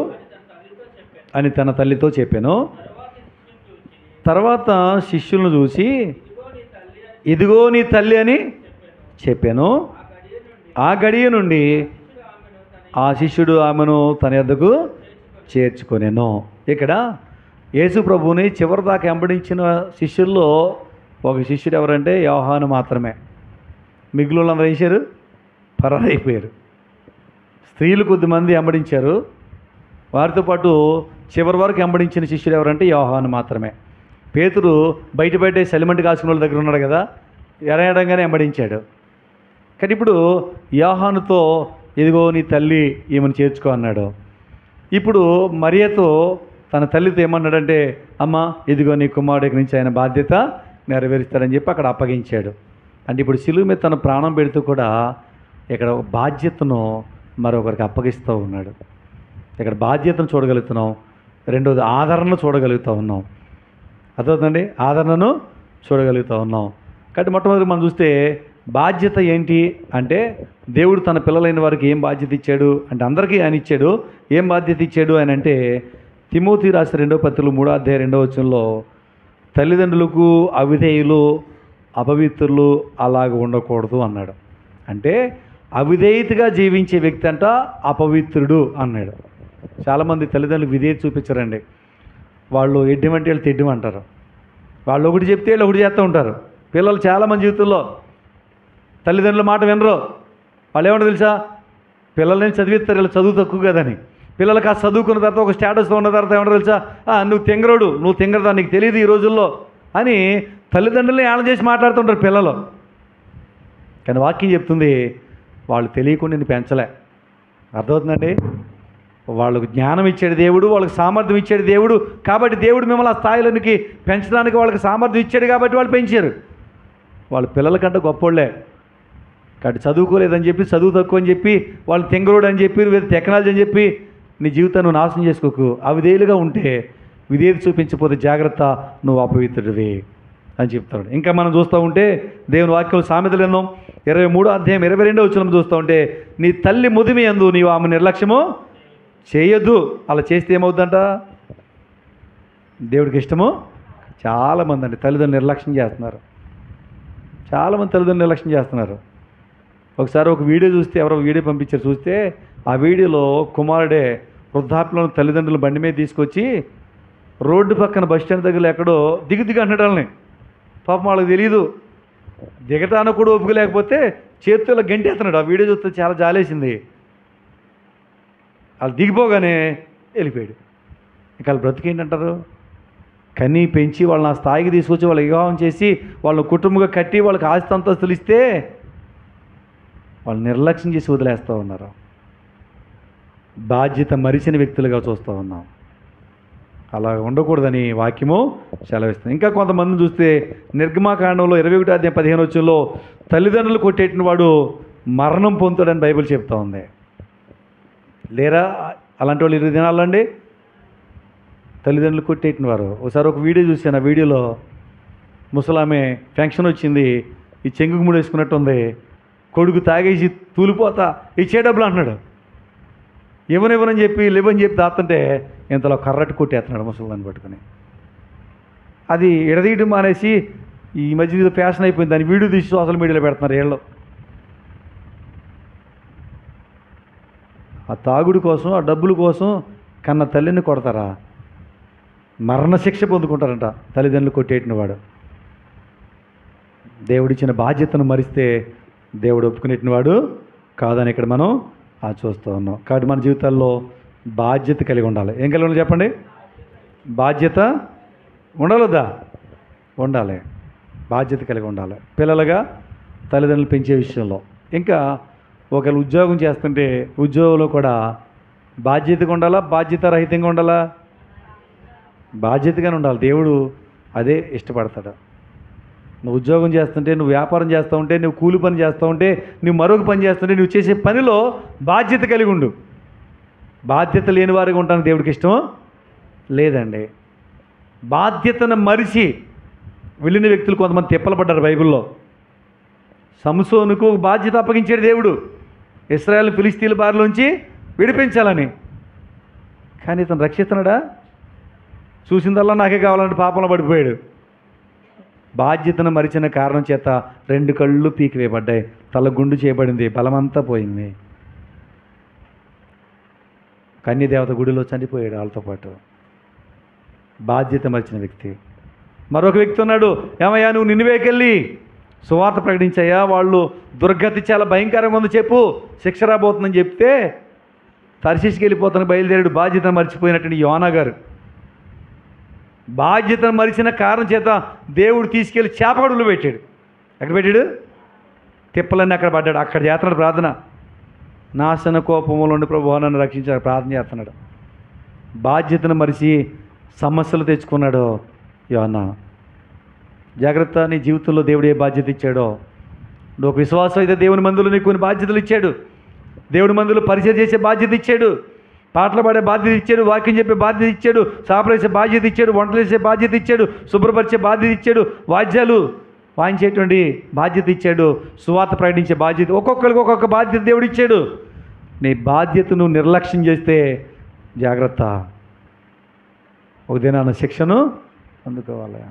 అని తన తల్లితో చెప్పాను. తర్వాత శిష్యులను చూసి ఇదిగో నీ తల్లి అని చెప్పాను. ఆ గడియ నుండి ఆ శిష్యుడు ఆమెను తన యొద్దకు చేర్చుకొనెను. ఇక్కడ యేసు ప్రభువుని చివరిదాకా వెంబడించిన శిష్యుల్లో ఒక శిష్యుడు ఎవరంటే యోహాను మాత్రమే. మిగిలిన వాళ్ళందరూ వేసారు, పరారైపోయారు. స్త్రీలు కొద్దిమంది వెంబడించారు. వారితో పాటు చివరి వరకు వెంబడించిన శిష్యుడు ఎవరంటే యోహాను మాత్రమే. పేతురు బయట సెలిమెంట్ కాసుకున్న వాళ్ళ దగ్గర ఉన్నాడు కదా, ఎడగానే వెంబడించాడు. కానీ ఇప్పుడు యోహానుతో ఇదిగో నీ తల్లి ఈమెను చేర్చుకో అన్నాడు. ఇప్పుడు మరియతో తన తల్లితో ఏమన్నాడంటే, అమ్మ ఇదిగో నీ కుమారుడికి నుంచి ఆయన బాధ్యత నెరవేరుస్తాడని చెప్పి అక్కడ అప్పగించాడు. అంటే ఇప్పుడు శిలువ మీద తన ప్రాణం పెడుతూ కూడా ఇక్కడ ఒక బాధ్యతను మరొకరికి అప్పగిస్తూ ఉన్నాడు. ఇక్కడ బాధ్యతను చూడగలుగుతున్నాం, రెండోది ఆదరణను చూడగలుగుతూ ఉన్నాం. అర్థమవుతుందండి, ఆదరణను చూడగలుగుతూ ఉన్నాం. కాబట్టి మొట్టమొదటి మనం చూస్తే బాధ్యత ఏంటి అంటే, దేవుడు తన పిల్లలైన వారికి ఏం బాధ్యత ఇచ్చాడు అంటే, అందరికీ ఆయన ఇచ్చాడు. ఏం బాధ్యత ఇచ్చాడు అని అంటే, తిమోతి రాసిన 2వ పత్రిక 3వ అధ్యాయం 2వ వచనంలో తల్లిదండ్రులకు అవిధేయులు అపవిత్రులు అలాగ ఉండకూడదు అన్నాడు. అంటే అవిధేయతగా జీవించే వ్యక్తి అంట అపవిత్రుడు అన్నాడు. చాలామంది తల్లిదండ్రులు విధేయత చూపించరండి. వాళ్ళు ఎడ్డమంటే వాళ్ళు తెడ్డమంటారు. వాళ్ళు ఒకటి చెప్తే వీళ్ళు ఒకటి చేస్తూ ఉంటారు. పిల్లలు చాలామంది జీవితంలో తల్లిదండ్రుల మాట వినరు. వాళ్ళు ఏమంటారు తెలుసా, పిల్లల్ని చదివిస్తారు, వీళ్ళు చదువు తక్కువ కదని. పిల్లలకి ఆ చదువుకున్న తర్వాత ఒక స్టేటస్లో ఉన్న తర్వాత ఏమంటారు తెలుసా, నువ్వు తెంగరోడు, నువ్వు తెంగరదా, నీకు తెలియదు ఈ రోజుల్లో అని తల్లిదండ్రులని ఏళ్ళ చేసి మాట్లాడుతుంటారు పిల్లలు. కానీ వాక్యం చెప్తుంది, వాళ్ళు తెలియకుండా నేను పెంచలే. అర్థమవుతుందండి, వాళ్ళకు జ్ఞానం ఇచ్చాడు దేవుడు, వాళ్ళకి సామర్థ్యం ఇచ్చాడు దేవుడు. కాబట్టి దేవుడు మిమ్మల్ని ఆ స్థాయిలోనికి పెంచడానికి వాళ్ళకి సామర్థ్యం ఇచ్చాడు కాబట్టి వాళ్ళు పెంచారు. వాళ్ళ పిల్లల కంటే గొప్పోళ్లే. కాబట్టి చదువుకోలేదని చెప్పి, చదువు తక్కువ అని చెప్పి, వాళ్ళు తెంగరోడు అని చెప్పి, నువ్వు టెక్నాలజీ అని చెప్పి నీ జీవితాన్ని నువ్వు నాశనం చేసుకోకు. అవిధేయులుగా ఉంటే, విధేయత చూపించకపోతే జాగ్రత్త, నువ్వు అపవిత్రుడివి అని చెప్తాడు. ఇంకా మనం చూస్తూ ఉంటే దేవుని వాక్యం సామెతలు ఎన్నో 23వ అధ్యాయం 22వ వచనం చూస్తూ ఉంటే, నీ తల్లి ముదిమి యందు నీవు ఆమె నిర్లక్ష్యము చేయొద్దు. అలా చేస్తే ఏమవుద్దంట, దేవుడికి ఇష్టము. చాలామంది అండి తల్లిదండ్రులు నిర్లక్ష్యం చేస్తున్నారు. చాలామంది తల్లిదండ్రులు నిర్లక్ష్యం చేస్తున్నారు. ఒకసారి ఒక వీడియో చూస్తే, ఎవరో వీడియో పంపించారు, చూస్తే ఆ వీడియోలో కుమారుడే వృద్ధాప్యంలో తల్లిదండ్రులు బండి మీద తీసుకొచ్చి రోడ్డు పక్కన బస్ స్టాండ్ దగ్గర ఎక్కడో దిగి అంటాడని. పాపం వాళ్ళకి తెలియదు, దిగటానికి కూడా ఓపిక లేకపోతే చేతిలో గంటేస్తున్నాడు. ఆ వీడియో చూస్తే చాలా జాలేసింది. వాళ్ళు దిగిపోగానే వెళ్ళిపోయాడు. ఇక వాళ్ళు బ్రతికేంటంటారు, కన్నీ పెంచి వాళ్ళని ఆ స్థాయికి తీసుకొచ్చి వాళ్ళకి వివాహం చేసి వాళ్ళని కుటుంబంగా కట్టి వాళ్ళకి ఆస్తి అంతస్తులు ఇస్తే వాళ్ళు నిర్లక్ష్యం చేసి వదిలేస్తూ ఉన్నారు. బాధ్యత మరిచిన వ్యక్తులుగా చూస్తూ ఉన్నాం. అలా ఉండకూడదని వాక్యము సెలవిస్తుంది. ఇంకా కొంతమందిని చూస్తే నిర్గమాకాండంలో 21వ అధ్యాయం 15వ వచనంలో తల్లిదండ్రులు కొట్టేటిన వాడు మరణం పొందుతాడని బైబిల్ చెప్తా ఉంది. లేరా అలాంటి వాళ్ళు 20 దినాల్లో అండి తల్లిదండ్రులు కొట్టేటిన వారు. ఒకసారి ఒక వీడియో చూశాను. ఆ వీడియోలో ముసలామె ఫంక్షన్ వచ్చింది, ఈ చెంగుకు ముడి వేసుకున్నట్టు ఉంది, కొడుకు తాగేసి తూలిపోతా ఇచ్చే డబ్బులు అంటున్నాడు. ఇవ్వనివ్వనని చెప్పి లేవని చెప్పి దాస్తుంటే ఇంతలో కర్రట్టు కొట్టేస్తున్నాడు ముసలిదాన్ని పట్టుకుని. అది ఎడదీయటం మానేసి ఈ మధ్య ఇది ఫ్యాషన్ అయిపోయింది, దాన్ని వీడియో తీసి సోషల్ మీడియాలో పెడుతున్నారు వీళ్ళు. ఆ తాగుడు కోసం, ఆ డబ్బుల కోసం కన్న తల్లిని కొడతారా? మరణశిక్ష పొందుకుంటారంట తల్లిదండ్రులు కొట్టేటిన వాడు. దేవుడిచ్చిన బాధ్యతను మరిస్తే దేవుడు ఒప్పుకునేటిన వాడు కాదని ఇక్కడ మనం చూస్తూ ఉన్నాం. కాబట్టి మన జీవితాల్లో బాధ్యత కలిగి ఉండాలి. ఏం కలిగి ఉండాలి చెప్పండి? బాధ్యత ఉండాలొద్దా? ఉండాలి. బాధ్యత కలిగి ఉండాలి పిల్లలుగా తల్లిదండ్రులు పెంచే విషయంలో. ఇంకా ఒకవేళ ఉద్యోగం చేస్తుంటే ఉద్యోగంలో కూడా బాధ్యతగా ఉండాలా, బాధ్యత రహితంగా ఉండాలా? బాధ్యతగానే ఉండాలి. దేవుడు అదే ఇష్టపడతాడు. నువ్వు ఉద్యోగం చేస్తుంటే, నువ్వు వ్యాపారం చేస్తూ ఉంటే, నువ్వు కూలి పని చేస్తూ ఉంటే, నువ్వు మరొక పని చేస్తుంటే, నువ్వు చేసే పనిలో బాధ్యత కలిగి ఉండు. బాధ్యత లేని వారిగా ఉండడానికి దేవుడికి ఇష్టం లేదండి. బాధ్యతను మరిచి వెళ్ళిన వ్యక్తులు కొంతమంది తిప్పలు పడ్డారు బైబిల్లో. సంసోనుకు బాధ్యత అప్పగించాడు దేవుడు, ఇశ్రాయేలు ఫిలిస్తీన్ల బారిలోంచి విడిపించాలని. కానీ ఇతను రక్షిస్తున్నాడా? చూసిందల్లా నాకే కావాలంటే పాపంలో పడిపోయాడు. బాధ్యతను మరిచిన కారణం చేత 2 కళ్ళు పీకివేయబడ్డాయి, తల గుండు చేయబడింది, బలమంతా పోయింది. కన్యదేవత గుడిలో చనిపోయాడు వాళ్ళతో పాటు. బాధ్యత మరిచిన వ్యక్తి. మరొక వ్యక్తి ఉన్నాడు, ఏమయ్యా నువ్వు నినివేకెళ్ళి సువార్త ప్రకటించయ్యా, వాళ్ళు దుర్గతి చాలా భయంకరంగా ఉంది, చెప్పు శిక్ష రాబోతుందని చెప్తే తర్షీష్కి వెళ్ళిపోతాను బయలుదేరాడు. బాధ్యతను మర్చిపోయినట్టు యోనా గారు. బాధ్యతను మరిచిన కారణం చేత దేవుడు తీసుకెళ్ళి చేపగడులో పెట్టాడు. ఎక్కడ పెట్టాడు? తిప్పలన్నీ అక్కడ పడ్డాడు. అక్కడ చేస్తున్నాడు ప్రార్థన. నాశన కోపంలో నుండి ప్రభువా నన్ను రక్షించాడు ప్రార్థన చేస్తున్నాడు. బాధ్యతను మరిచి సమస్యలు తెచ్చుకున్నాడో యోనా. జాగ్రత్త, నీ జీవితంలో దేవుడు ఏ బాధ్యత ఇచ్చాడో. నువ్వు ఒక విశ్వాసం అయితే దేవుని మందిలో నీకు కొన్ని బాధ్యతలు ఇచ్చాడు. దేవుని మందిలో పరిచయం చేసే బాధ్యత ఇచ్చాడు, పాటలు పాడే బాధ్యత ఇచ్చాడు, వాక్యం చెప్పే బాధ్యత ఇచ్చాడు, సాపరేసే బాధ్యత ఇచ్చాడు, వంటలు వేసే బాధ్యత ఇచ్చాడు, శుభ్రపరిచే బాధ్యత ఇచ్చాడు, వాద్యాలు వాయించేటువంటి బాధ్యత ఇచ్చాడు, సువార్త ప్రకటించే బాధ్యత. ఒక్కొక్కరికి ఒక్కొక్క బాధ్యత దేవుడు ఇచ్చాడు. నీ బాధ్యతను నిర్లక్ష్యం చేస్తే జాగ్రత్త, ఒక దినాన శిక్షను అందుకోవాలి.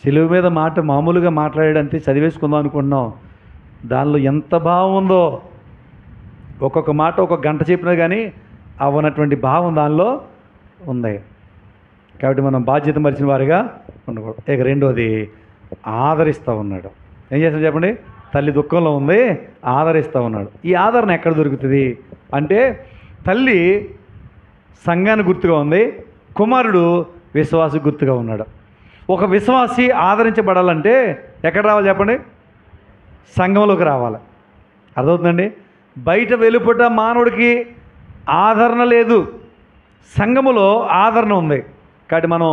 సిలువ మీద మాట మామూలుగా మాట్లాడాడంతే, చదివేసుకుందాం అనుకుంటున్నాం. దానిలో ఎంత భావం ఉందో, ఒక్కొక్క మాట ఒక్కొక్క గంట చెప్పినా కానీ అవనటువంటి భావం దానిలో ఉంది. కాబట్టి మనం బాధ్యత మరిచిన వారిగా ఉండకూడదు. ఇక రెండోది, ఆదరిస్తూ ఉన్నాడు. ఏం చేస్తాడు చెప్పండి? తల్లి దుఃఖంలో ఉంది, ఆదరిస్తూ ఉన్నాడు. ఈ ఆదరణ ఎక్కడ దొరుకుతుంది అంటే, తల్లి సంఘాన్ని గుర్తుగా ఉంది, కుమారుడు విశ్వాసి గుర్తుగా ఉన్నాడు. ఒక విశ్వాసి ఆదరించబడాలంటే ఎక్కడ రావాలి చెప్పండి? సంఘంలోకి రావాలి. అర్థమవుతుందండి? బయట వెలుపట మానవుడికి ఆదరణ లేదు, సంఘములో ఆదరణ ఉంది. కాబట్టి మనం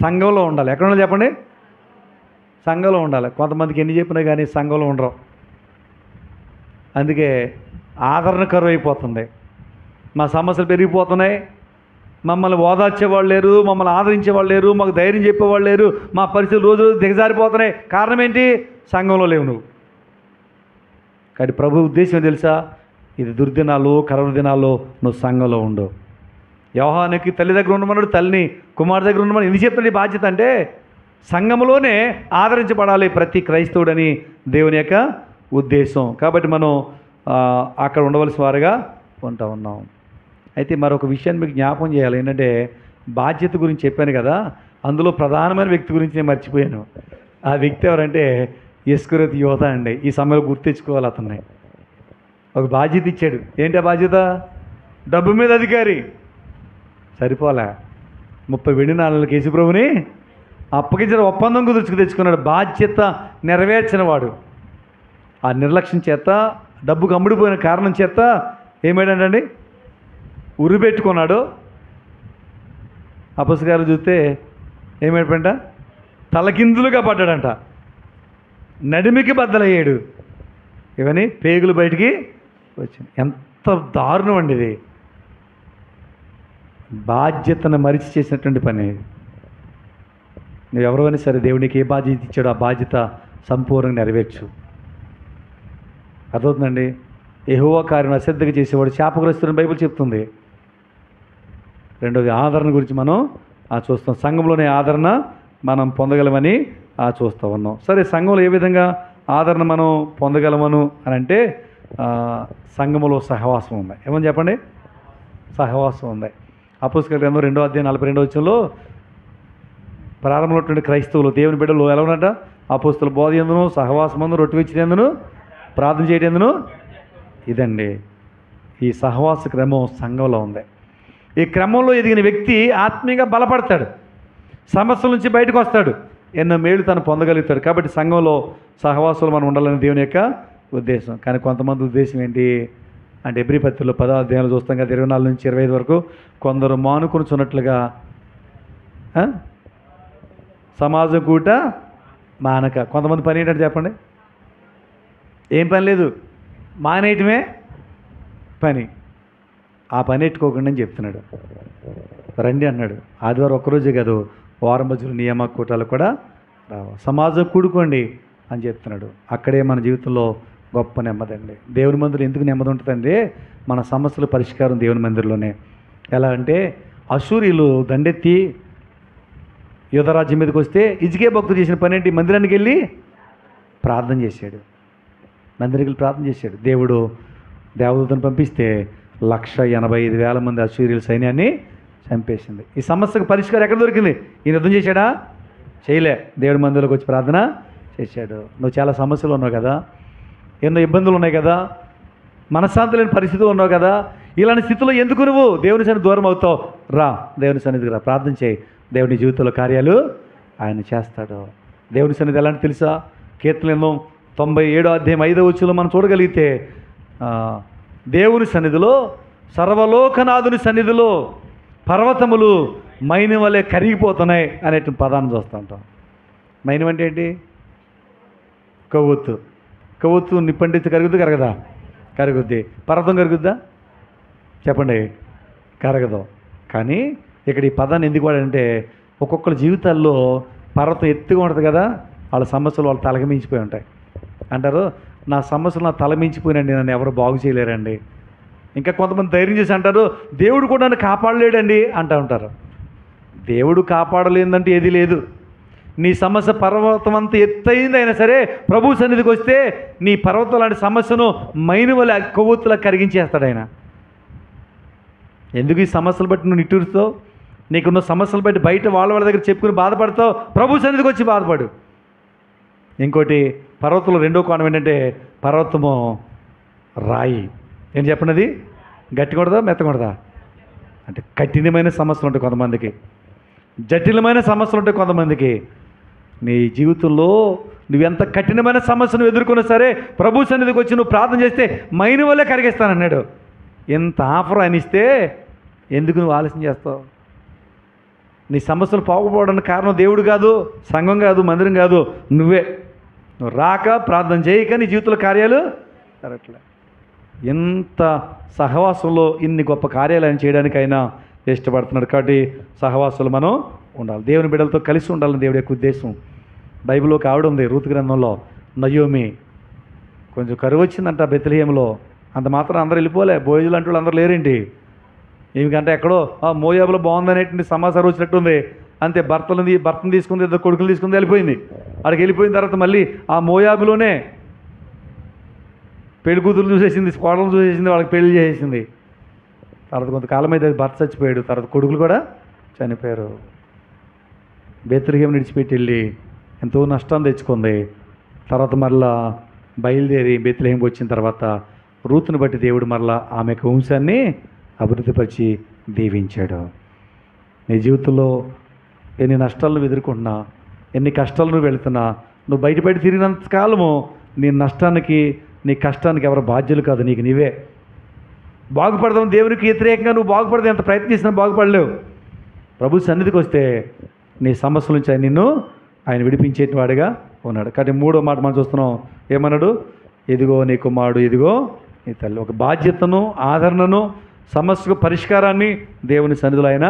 సంఘంలో ఉండాలి. ఎక్కడ ఉండాలి చెప్పండి? సంఘంలో ఉండాలి. కొంతమందికి ఎన్ని చెప్పినా కానీ సంఘంలో ఉండరు. అందుకే ఆదరణ కరువు అయిపోతుంది. మా సమస్యలు పెరిగిపోతున్నాయి, మమ్మల్ని ఓదార్చేవాళ్ళు లేరు, మమ్మల్ని ఆదరించేవాళ్ళు లేరు, మాకు ధైర్యం చెప్పేవాళ్ళు లేరు, మా పరిస్థితులు రోజు రోజు దిగజారిపోతున్నాయి. కారణం ఏంటి? సంఘంలో లేవు నువ్వు. కాబట్టి ప్రభు ఉద్దేశం తెలుసా? ఇది దుర్దినాలు, కరోనా దినాల్లో నువ్వు సంఘంలో ఉండు. యోహానుకి తల్లి దగ్గర ఉండమన్నాడు, తల్లిని కుమారు దగ్గర ఉండమని ఎందుకు చెప్తాడు? ఈ బాధ్యత అంటే సంఘంలోనే ఆదరించబడాలి ప్రతి క్రైస్తవుడని దేవుని యొక్క ఉద్దేశం. కాబట్టి మనం అక్కడ ఉండవలసిన వారుగా ఉంటా ఉన్నాం. అయితే మరొక విషయాన్ని మీకు జ్ఞాపకం చేయాలి. ఏంటంటే, బాధ్యత గురించి చెప్పాను కదా, అందులో ప్రధానమైన వ్యక్తి గురించి నేను మర్చిపోయాను. ఆ వ్యక్తి ఎవరంటే ఇస్కరియోతు యోధ అండి. ఈ సమయంలో గుర్తించుకోవాలి. అతన్ని ఒక బాధ్యత ఇచ్చాడు. ఏంటి ఆ బాధ్యత? డబ్బు మీద అధికారి. సరిపోలే, 30 వెండి నాణాలకు యేసుప్రభుని అప్పగించిన ఒప్పందం కుదుర్చుకు తెచ్చుకున్నాడు. బాధ్యత నెరవేర్చిన వాడు. ఆ నిర్లక్ష్యం చేత, డబ్బుకు అమ్ముడిపోయిన కారణం చేత ఏమైందండి? ఉరిపెట్టుకున్నాడు. అపొస్తలుల గారు చూస్తే ఏమైపోయింట? తలకిందులుగా పడ్డాడంట, నడిమికి బద్దలయ్యాడు. ఇవన్నీ పేగులు బయటికి వచ్చింది. ఎంత దారుణం అండి ఇది! బాధ్యతను మరిచి చేసినటువంటి పని. నువ్వు ఎవరైనా సరే దేవునికి ఏ బాధ్యత ఇచ్చాడో ఆ బాధ్యత సంపూర్ణంగా నెరవేర్చు. అర్థవుతుందండి? యెహోవా కార్యం అశ్రద్ధగా చేసేవాడు శాపగ్రస్తుని బైబిల్ చెప్తుంది. రెండోది, ఆదరణ గురించి మనం చూస్తాం. సంఘంలోనే ఆదరణ మనం పొందగలమని చూస్తూ ఉన్నాం. సరే, సంఘంలో ఏ విధంగా ఆదరణ మనం పొందగలమను అని అంటే, సంఘములో సహవాసం ఉంది. ఏమని చెప్పండి? సహవాసం ఉంది. అపొస్తలుల గ్రంథం 2వ అధ్యాయం 42వ వచనంలో ప్రారంభంలో క్రైస్తవులు దేవుని బిడ్డలు ఎలా ఉన్నట? అపొస్తలుల బోధ యందును, సహవాసమందును, రొట్టె విచ్చినందును, ప్రార్థన చేయటందును. ఇదండి ఈ సహవాస క్రమం సంఘంలో ఉంది. ఈ క్రమంలో ఎదిగిన వ్యక్తి ఆత్మీయంగా బలపడతాడు, సమస్యల నుంచి బయటకు వస్తాడు, ఎన్నో మేలు తను పొందగలుగుతాడు. కాబట్టి సంఘంలో సహవాసులు మనం ఉండాలని దేవుని యొక్క ఉద్దేశం. కానీ కొంతమంది ఉద్దేశం ఏంటి అంటే, ఎబ్రీ పత్రికలో 10వ అధ్యాయంలో చూస్తాం కదా, 24 నుంచి 25 వరకు, కొందరు మానుకొనుచున్నట్లుగా సమాజం కూట మానక. కొంతమంది పని ఏంటంటే చెప్పండి? ఏం పని లేదు, మానేయటమే పని. ఆ పని ఎట్టుకోకుండా అని చెప్తున్నాడు. రండి అన్నాడు. ఆదివారం ఒక్కరోజే కాదు, వారం రోజులు నియామక కూటాలు కూడా రావు. సమాజం కూడుకోండి అని చెప్తున్నాడు. అక్కడే మన జీవితంలో గొప్ప నెమ్మది అండి. దేవుని మందిరం ఎందుకు నెమ్మది ఉంటుందండి? మన సమస్యల పరిష్కారం దేవుని మందిరంలోనే. ఎలా అంటే, అశూరీలు దండెత్తి యూదరాజ్యం మీదకి వస్తే హిజ్కియా భక్తుడు చేసిన పని ఏంటి? మందిరానికి వెళ్ళి ప్రార్థన చేశాడు. మందిరానికి వెళ్ళి ప్రార్థన చేశాడు. దేవుడు దేవదూతను పంపిస్తే 185,000 మంది అశూరీయుల సైన్యాన్ని చంపేసింది. ఈ సమస్యకు పరిష్కారం ఎక్కడ దొరికింది? ఈయన యుద్ధం చేశాడా? చేయలే. దేవుడి మందిరంలోకి వచ్చి ప్రార్థన చేశాడు. నువ్వు చాలా సమస్యలు ఉన్నావు కదా, ఎన్నో ఇబ్బందులు ఉన్నాయి కదా, మనశ్శాంతి లేని పరిస్థితులు ఉన్నావు కదా, ఇలాంటి స్థితిలో ఎందుకు నువ్వు దేవుని సన్నిధి దూరం అవుతావు? రా, దేవుని సన్నిధికి రా, ప్రార్థన చేయి. దేవుని జీవితంలో కార్యాలు ఆయన చేస్తాడు. దేవుని సన్నిధి ఎలాంటి తెలుసా? కీర్తనలు 97వ అధ్యాయం 5వ వచనంలో మనం చూడగలిగితే, దేవుని సన్నిధిలో, సర్వలోకనాథుని సన్నిధిలో పర్వతములు మైని వలె కరిగిపోతున్నాయి అనేటువంటి పదాన్ని చూస్తూ ఉంటాం. మైనం అంటే ఏంటి? కొవ్వొత్తు. కొవ్వొత్తు నిప్పండితే కరుగుద్ది కరగదా? కరుగుద్ది. పర్వతం కరుగుద్దా? చెప్పండి, కరగదు. కానీ ఇక్కడ ఈ పదాన్ని ఎందుకు వాడంటే ఒక్కొక్కరి జీవితాల్లో పర్వతం ఎత్తుగా ఉంటుంది కదా, వాళ్ళ సమస్యలు వాళ్ళు తలగమించిపోయి ఉంటాయి. అంటారు, నా సమస్యలు నా తలమించిపోయినండి, నన్ను ఎవరు బాగు చేయలేరండి. ఇంకా కొంతమంది ధైర్యం చేసి అంటారు, దేవుడు కూడా నన్ను కాపాడలేడండి అంటూ ఉంటారు. దేవుడు కాపాడలేదంటే ఏది లేదు. నీ సమస్య పర్వతం అంత ఎత్తైంది అయినా సరే ప్రభు సన్నిధికి వస్తే నీ పర్వతం లాంటి సమస్యను మైను వల్ల కొవ్వొత్తులా కరిగించేస్తాడు ఆయన. ఎందుకు ఈ సమస్యలు బట్టి నువ్వు నిట్టూరుస్తావు? నీకున్న సమస్యలు బట్టి బయట వాళ్ళ దగ్గర చెప్పుకుని బాధపడతావు. ప్రభు సన్నిధికి వచ్చి బాధపడు. ఇంకోటి, పర్వతంలో రెండో కోణం ఏంటంటే పర్వతము రాయి. ఏం చెప్పినది? గట్టికూడదా మెత్తకూడదా? అంటే కఠినమైన సమస్యలు ఉంటాయి కొంతమందికి, జటిలమైన సమస్యలు ఉంటాయి కొంతమందికి. నీ జీవితంలో నువ్వెంత కఠినమైన సమస్యను ఎదుర్కొన్నా సరే ప్రభు సన్నిధికి వచ్చి నువ్వు ప్రార్థన చేస్తే మైను వల్లే కరిగిస్తానన్నాడు. ఎంత ఆఫర్ అని ఇస్తే ఎందుకు నువ్వు ఆలస్యం చేస్తావు? నీ సమస్యలు పోకపోవడానికి కారణం దేవుడు కాదు, సంఘం కాదు, మందిరం కాదు, నువ్వే. నువ్వు రాక ప్రార్థన చేయక నీ జీవితంలో కార్యాలు జరగట్లే. ఎంత సహవాసంలో ఇన్ని గొప్ప కార్యాలు ఆయన చేయడానికైనా ఇష్టపడుతున్నాడు. కాబట్టి సహవాసాలు మనం ఉండాలి, దేవుని బిడ్డలతో కలిసి ఉండాలని దేవుడి యొక్క ఉద్దేశం. బైబిల్లోకి ఆవిడ ఉంది, రూతు గ్రంథంలో, నయోమి. కొంచెం కరువు వచ్చిందంట బెత్లెహేములో. అంత మాత్రం అందరూ వెళ్ళిపోలే, బోయజులు అంటే అందరూ లేరేంటి? ఏమికంటే ఎక్కడో మోయాబులో బాగుందనేటువంటి సమాచారం వచ్చినట్టుంది. అంతే, భర్తను తీసుకుంది, ఇద్దరు కొడుకులు తీసుకుంది, వెళ్ళిపోయింది. అక్కడికి వెళ్ళిపోయిన తర్వాత మళ్ళీ ఆ మోయాబులోనే పెళ్లి కూతురు చూసేసింది, కోడలు చూసేసింది, వాళ్ళకి పెళ్లి చేసేసింది. తర్వాత కొంతకాలం అయితే భర్త చచ్చిపోయాడు, తర్వాత కొడుకులు కూడా చనిపోయారు. బెత్లెహేము విడిచిపెట్టి వెళ్ళి ఎంతో నష్టాన్ని తెచ్చుకుంది. తర్వాత మరలా బయలుదేరి బెత్లెహేముకి వచ్చిన తర్వాత రూతుని బట్టి దేవుడు మరలా ఆమె వంశాన్ని అభివృద్ధిపరిచి దీవించాడు. నీ జీవితంలో ఎన్ని నష్టాలను ఎదుర్కొంటున్నా, ఎన్ని కష్టాలను వెళుతున్నా, నువ్వు బయట తిరిగినంత కాలము నీ నష్టానికి, నీ కష్టానికి ఎవరు బాధ్యులు కాదు, నీకు నీవే. బాగుపడదాం దేవునికి వ్యతిరేకంగా నువ్వు బాగుపడదాం ఎంత ప్రయత్నిస్తున్నా బాగుపడలేవు. ప్రభు సన్నిధికి వస్తే నీ సమస్యల నుంచి ఆయన విడిపించేవాడిగా ఉన్నాడు. కాబట్టి మూడో మాట మనం చూస్తున్నాం, ఏమన్నాడు? ఇదిగో నీ కుమారుడు, ఇదిగో నీ తల్లి. ఒక బాధ్యతను, ఆదరణను, సమస్యకు పరిష్కారాన్ని దేవుని సన్నిధిలో ఆయన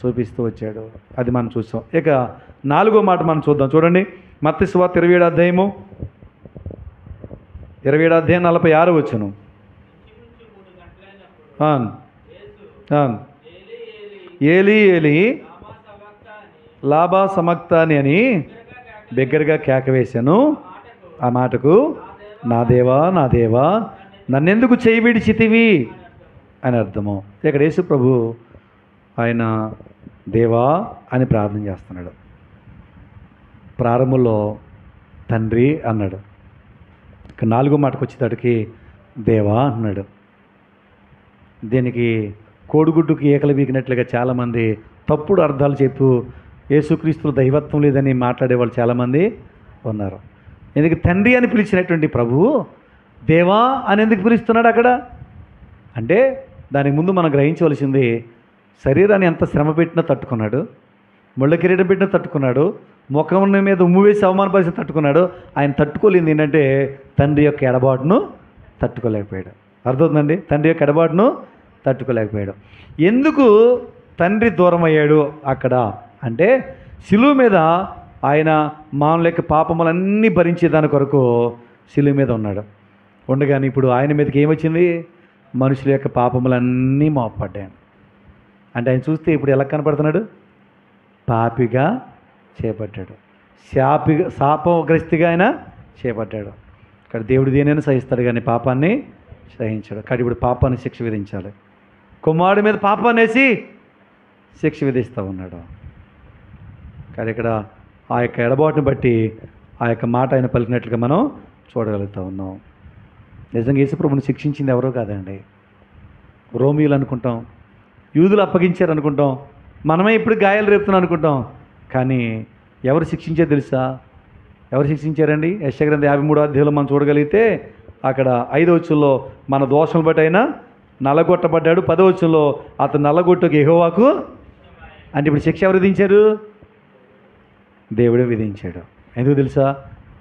చూపిస్తూ వచ్చాడు. అది మనం చూసాం. ఇక నాలుగో మాట మనం చూద్దాం. చూడండి, మత్తయి సువార్త 27వ అధ్యాయము 46వ వచనం. ఏలి ఏలి లాబా సమక్తాని అని బిగ్గరగా కేక వేశాను. ఆ మాటకు, నా దేవా నా దేవా నన్నెందుకు చేయి విడిచితివి అని అర్థము. ఇక్కడ యేసు ప్రభు ఆయన దేవా అని ప్రార్థన చేస్తున్నాడు. ప్రారంభంలో తండ్రి అన్నాడు, ఇక నాలుగో మాటకు వచ్చేటప్పటికి దేవా అన్నాడు. దీనికి కోడిగుడ్డుకి ఏకలు బీకినట్లుగా చాలామంది తప్పుడు అర్థాలు చెప్తూ యేసుక్రీస్తులో దైవత్వం లేదని మాట్లాడేవాళ్ళు చాలామంది ఉన్నారు. ఎందుకు తండ్రి అని పిలిచినటువంటి ప్రభువు దేవా అని ఎందుకు పిలుస్తున్నాడు అక్కడ అంటే, దానికి ముందు మనం గ్రహించవలసింది, శరీరాన్ని ఎంత శ్రమ పెట్టినా తట్టుకున్నాడు, ముళ్ళ కిరీటం పెట్టినా తట్టుకున్నాడు, ముఖం మీద ఉమ్ము వేసి అవమానపరిచి తట్టుకున్నాడు. ఆయన తట్టుకోలేంది ఏంటంటే తండ్రి యొక్క ఎడబాటును తట్టుకోలేకపోయాడు. అర్థమవుతుందండి? తండ్రి యొక్క ఎడబాటును తట్టుకోలేకపోయాడు. ఎందుకు తండ్రి దూరం అయ్యాడు అక్కడ అంటే, శిలువ మీద ఆయన మానవుల యొక్క పాపములన్నీ భరించేదాని కొరకు శిలువ మీద ఉన్నాడు. ఉండగానే ఇప్పుడు ఆయన మీదకి ఏమొచ్చింది? మనుషుల యొక్క పాపములన్నీ మోపడ్డాయి. అంటే ఆయన చూస్తే ఇప్పుడు ఎలా కనపడుతున్నాడు? పాపిగా చేపట్టాడు, శాపగ్రస్తిగా ఆయన చేపట్టాడు. ఇక్కడ దేవుడు దేనైనా సహిస్తాడు కానీ పాపాన్ని సహించాడు. కాబట్టి ఇప్పుడు పాపాన్ని శిక్ష విధించాలి. కుమారుడి మీద పాపాన్ని వేసి శిక్ష విధిస్తూ ఉన్నాడు. కానీ ఇక్కడ ఆ యొక్క ఎడబాటుని బట్టి ఆ యొక్క మాట ఆయన పలికినట్లుగా మనం చూడగలుగుతూ ఉన్నాం. నిజంగా యేసుప్రభుని శిక్షించింది ఎవరో కాదండి, రోమియోలు అనుకుంటాం, యూదులు అప్పగించారు అనుకుంటాం, మనమే ఇప్పుడు గాయాలు రేపుతున్నాం అనుకుంటాం. కానీ ఎవరు శిక్షించారో తెలుసా? ఎవరు శిక్షించారండి? యెషయా గ్రంథం 53వ అధ్యాయంలో మనం చూడగలిగితే అక్కడ 5వ వచనంలో మన దోషం బట్టి అయినా నల్లగొట్టబడ్డాడు, 10వ వచనంలో అతను నల్లగొట్టుకు యెహోవాకు అంటే ఇప్పుడు శిక్ష ఎవరు విధించారు? దేవుడే విధించాడు. ఎందుకు తెలుసా?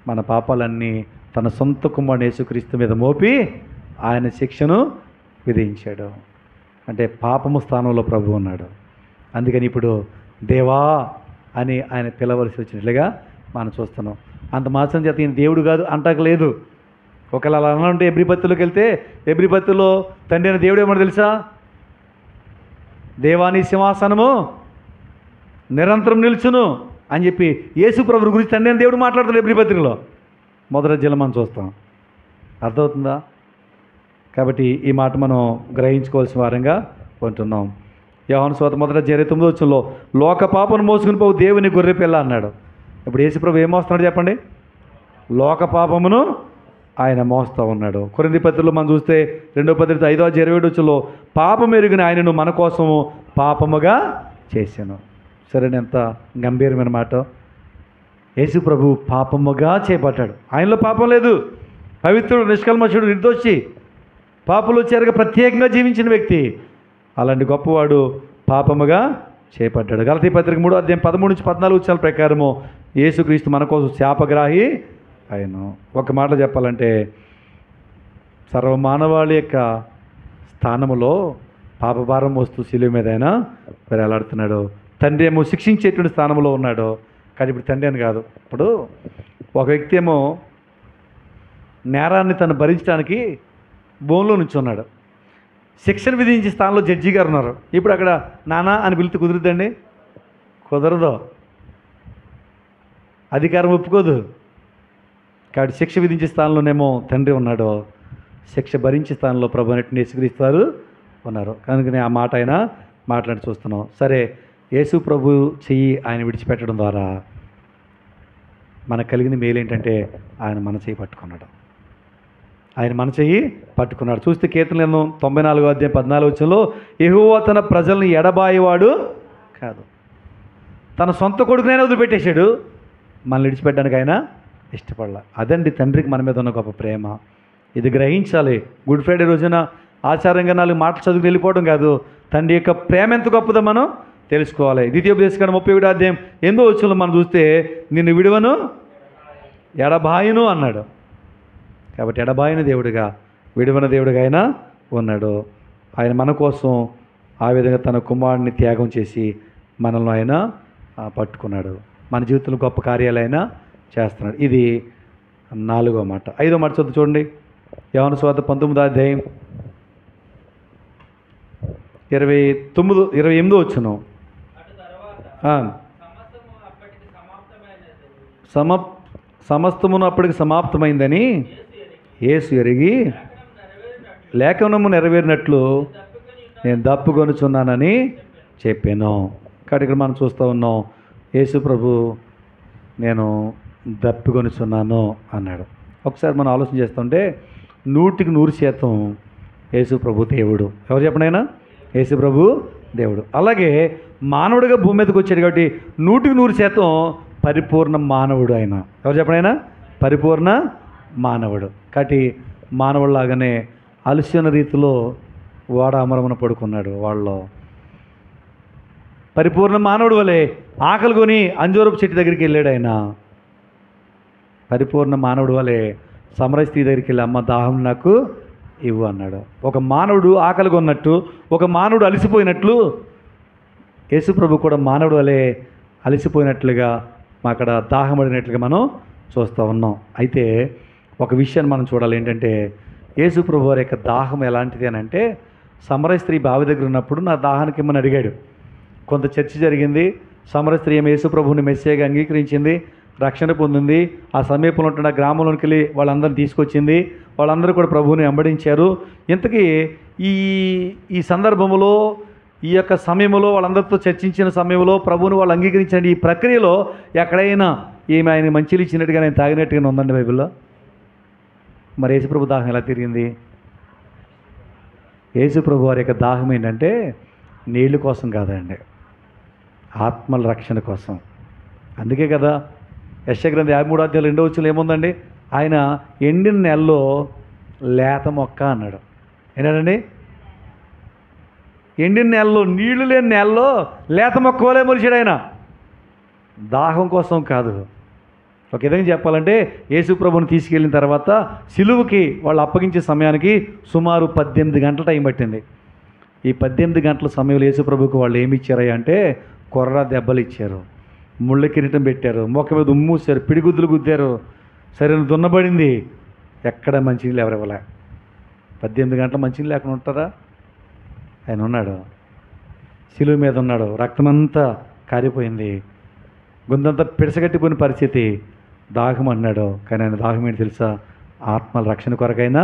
మన పాపాలన్నీ తన సొంత కుమారుడు యేసుక్రీస్తు మీద మోపి ఆయన శిక్షను విధించాడు. అంటే పాపము స్థానంలో ప్రభు ఉన్నాడు. అందుకని ఇప్పుడు దేవా అని ఆయన పిలవలసి వచ్చినట్లుగా మనం చూస్తున్నాం. అంత మాత్రం చేత ఈయన దేవుడు కాదు అంటలేదు. ఒకవేళ అలా అనంటే ఎబ్రిపత్తిలోకి వెళ్తే ఎబ్రిపత్తిలో తండ్రి అయిన దేవుడు ఏమన్నా తెలుసా? దేవాని సింహాసనము నిరంతరం నిలుచును అని చెప్పి యేసు ప్రభువు గురించి తండ్రి అయిన దేవుడు మాట్లాడుతున్నాడు ఎబ్రిపత్రికలో. మొదటి అధ్యాయంలో మనం చూస్తాం. అర్థమవుతుందా? కాబట్టి ఈ మాట మనం గ్రహించుకోవాల్సిన వారంగా ఉంటున్నాం. యోహాను సువార్త 1:29 లోక పాపను మోసుకుని పోవు దేవుని గొర్రె పిల్ల అన్నాడు. ఇప్పుడు యేసు ప్రభు ఏం మోస్తున్నాడు చెప్పండి? లోక పాపమును ఆయన మోస్తూ ఉన్నాడు. కొరింథీ పత్రికలో మనం చూస్తే 2వ పత్రిక 5:27 పాపం ఎరిగిన ఆయనను మన కోసము పాపముగా చేశాను. సరే, ఎంత గంభీరమైన మాట. యేసు ప్రభు పాపముగా చేపట్టాడు. ఆయనలో పాపం లేదు. పవిత్రుడు, నిష్కల్మషుడు, నిర్దోషి, పాపలు చేరగా ప్రత్యేకంగా జీవించిన వ్యక్తి. అలాంటి గొప్పవాడు పాపముగా చేపట్టాడు. గలతీ పత్రిక 3:13-14 ప్రకారము యేసుక్రీస్తు మన కోసం శాపగ్రాహి ఆయన. ఒక మాట చెప్పాలంటే సర్వమానవాళి యొక్క స్థానములో పాపభారం మోస్తూ శిలువ మీద ఆయన వేలాడుతున్నాడు. తండ్రి ఏమో శిక్షించేటువంటి స్థానంలో ఉన్నాడు. కానీ ఇప్పుడు తండ్రి అని కాదు. ఇప్పుడు ఒక వ్యక్తి ఏమో నేరాన్ని తను భరించడానికి బోన్లో నుంచి ఉన్నాడు. శిక్షను విధించే స్థానంలో జడ్జి గారు ఉన్నారు. ఇప్పుడు అక్కడ నానా అని పిలిచి కుదురుద్దండి? కుదరదు. అధికారం ఒప్పుకోదు. కాబట్టి శిక్ష విధించే స్థానంలోనేమో తండ్రి ఉన్నాడు, శిక్ష భరించే స్థానంలో ప్రభు అనేటువంటి యేసుక్రీస్తు ఉన్నారు. కనుకనే ఆ మాట ఆయన మాట్లాడి చూస్తున్నాం. సరే, యేసు ప్రభు చెయ్యి ఆయన విడిచిపెట్టడం ద్వారా మనకు కలిగిన మేలు ఏంటంటే ఆయన మన చెయ్యి పట్టుకున్నాడు. ఆయన మన చెయ్యి పట్టుకున్నాడు. చూస్తే కీర్తనలు 94:14 యెహోవా తన ప్రజల్ని ఎడబాయేవాడు కాదు. తన సొంత కొడుకునైనా వదిలిపెట్టేశాడు, మనల్ని విడిచిపెట్టడానికి ఆయన ఇష్టపడాల. అదండి తండ్రికి మన మీద ఉన్న గొప్ప ప్రేమ. ఇది గ్రహించాలి. గుడ్ ఫ్రైడే రోజున ఆచారంగా 4 మాటలు చదువుకుని వెళ్ళిపోవడం కాదు. తండ్రి యొక్క ప్రేమ ఎంత గొప్పదో మనం తెలుసుకోవాలి. ద్వితీయోపదేశకాండం 31:8 మనం చూస్తే నిన్ను విడువను ఎడబాయును అన్నాడు. కాబట్టి ఎడబాయిన దేవుడిగా, విడువన దేవుడిగా ఆయన ఉన్నాడు. ఆయన మన కోసం ఆ విధంగా తన కుమారుడిని త్యాగం చేసి మనల్ని ఆయన పట్టుకున్నాడు. మన జీవితంలో గొప్ప కార్యాలు ఆయన చేస్తున్నాడు. ఇది 4వ మాట. 5వ మాట చదువు చూడండి. యోహాను సువార్త 19:28 సమస్తమును అప్పటికి సమాప్తమైందని యేసు ఎరిగి లేఖనము నెరవేరినట్లు నేను దప్పుకొనుచున్నానని చెప్పాను. కాబట్టి ఇక్కడ మనం చూస్తూ ఉన్నాం, యేసు ప్రభు నేను దప్పికొనుచున్నాను అన్నాడు. ఒకసారి మనం ఆలోచన చేస్తుంటే 100% యేసు ప్రభు దేవుడు. ఎవరు చెప్పనైనా? యేసు ప్రభు దేవుడు. అలాగే మానవుడిగా భూమి మీదకి వచ్చాడు కాబట్టి 100% పరిపూర్ణ మానవుడు ఆయన. ఎవరు చెప్పనైనా? పరిపూర్ణ మానవుడు. కాబట్టి మానవుడిలాగానే అలసిన రీతిలో వాడ అమరమున పడుకున్నాడు. వాళ్ళలో పరిపూర్ణ మానవుడు వలె ఆకలి కొని అంజూరపు చెట్టు దగ్గరికి వెళ్ళాడు ఆయన. పరిపూర్ణ మానవుడు వలె సమరయ స్త్రీ దగ్గరికి వెళ్ళి అమ్మ దాహం నాకు ఇవ్వు అన్నాడు. ఒక మానవుడు ఆకలి కొన్నట్టు, ఒక మానవుడు అలసిపోయినట్లు యేసుప్రభు కూడా మానవుడు వలె అలసిపోయినట్లుగా అక్కడ దాహం పడినట్లుగా మనం చూస్తూ ఉన్నాం. అయితే ఒక విషయాన్ని మనం చూడాలి. ఏంటంటే యేసుప్రభు వారి యొక్క దాహం ఎలాంటిది అని అంటే, సమరయ స్త్రీ బావి దగ్గర ఉన్నప్పుడు నా దాహానికి ఇమ్మని అడిగాడు. కొంత చర్చ జరిగింది. సమరయ స్త్రీ ఏమో యేసుప్రభుని మెస్సియాగా అంగీకరించింది, రక్షణ పొందింది. ఆ సమీపంలో ఉంటున్న గ్రామంలోకి వెళ్ళి వాళ్ళందరినీ తీసుకొచ్చింది. వాళ్ళందరూ కూడా ప్రభువుని వెంబడించారు. ఇంతకీ ఈ సందర్భంలో, ఈ యొక్క సమయంలో, వాళ్ళందరితో చర్చించిన సమయంలో ప్రభువుని వాళ్ళు అంగీకరించిన ఈ ప్రక్రియలో ఎక్కడైనా ఈమె ఆయన మంచిలు ఇచ్చినట్టుగా నేను తాగినట్టుగా ఉందండి బైబిల్లో? మరి యేసుప్రభు దాహం ఎలా తిరిగింది? యేసుప్రభు వారి యొక్క దాహం ఏంటంటే నీళ్ళ కోసం కాదండి, ఆత్మల రక్షణ కోసం. అందుకే కదా యెషయా గ్రంథం 53:2 ఏముందండి? ఆయన ఎండిన నెలలో లేత మొక్క అన్నాడు. ఏంటండి? ఎండిన నేలలో, నీళ్లు లేని నేలలో లేత మొక్కవలే మొలిచాడు ఆయన. దాహం కోసం కాదు. ఒక విధంగా చెప్పాలంటే యేసు ప్రభువుని తీసుకెళ్ళిన తర్వాత సిలువకి వాళ్ళు అప్పగించే సమయానికి సుమారు 18 గంటల టైం పట్టింది. ఈ 18 గంటల సమయంలో యేసు ప్రభువుకి వాళ్ళు ఏమి ఇచ్చారయ్యా అంటే కొర్ర దెబ్బలు ఇచ్చారు, ముళ్ళ కిరీటం పెట్టారు, మొక్క మీద ఉమ్మూసారు, పిడిగుద్దులు గుద్దారు, సరైన దున్నబడింది. ఎక్కడ మంచినీళ్ళు ఎవరివ్వలే. 18 గంటల మంచినీళ్ళు లేకుండా ఉంటారా? ఆయన ఉన్నాడు, సిలువ మీద ఉన్నాడు, రక్తమంతా కారిపోయింది, గొంతంతా పిడసగట్టిపోయిన పరిస్థితి. దాహం అన్నాడు, కానీ ఆయన దాహం ఏంటి తెలుసా? ఆత్మల రక్షణ కొరకైనా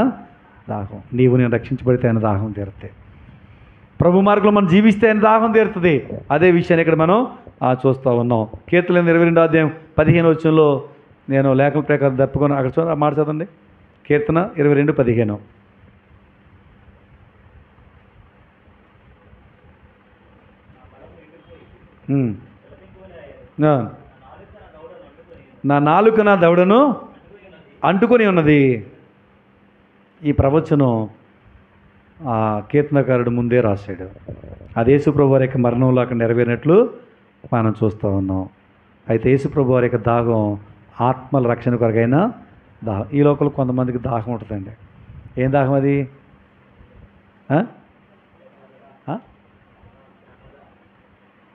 దాహం. నీవు నేను రక్షించబడితే ఆయన దాహం తీరుతాయి. ప్రభు మార్గంలో మనం జీవిస్తే ఆయన దాహం తీరుతుంది. అదే విషయాన్ని ఇక్కడ మనం చూస్తూ ఉన్నాం. కీర్తన 22వ అధ్యాయం 15వ వచనంలో నేను లేఖల ప్రకారం తప్పుకొని అక్కడ చూడ మాట చదవండి. కీర్తన 22:15. నా నాలుక నా దవడను అంటుకొని ఉన్నది. ఈ ప్రవచనం ఆ కీర్తనకారుడు ముందే రాశాడు. అది యేసుప్రభు వారి యొక్క మరణంలో అక్కడ నెరవేరినట్లు మనం చూస్తూ ఉన్నాం. అయితే యేసుప్రభు వారి యొక్క దాహం ఆత్మల రక్షణ కొరకైనా దాహం. ఈ లోకల్ కొంతమందికి దాహం ఉంటుందండి. ఏం దాహం అది?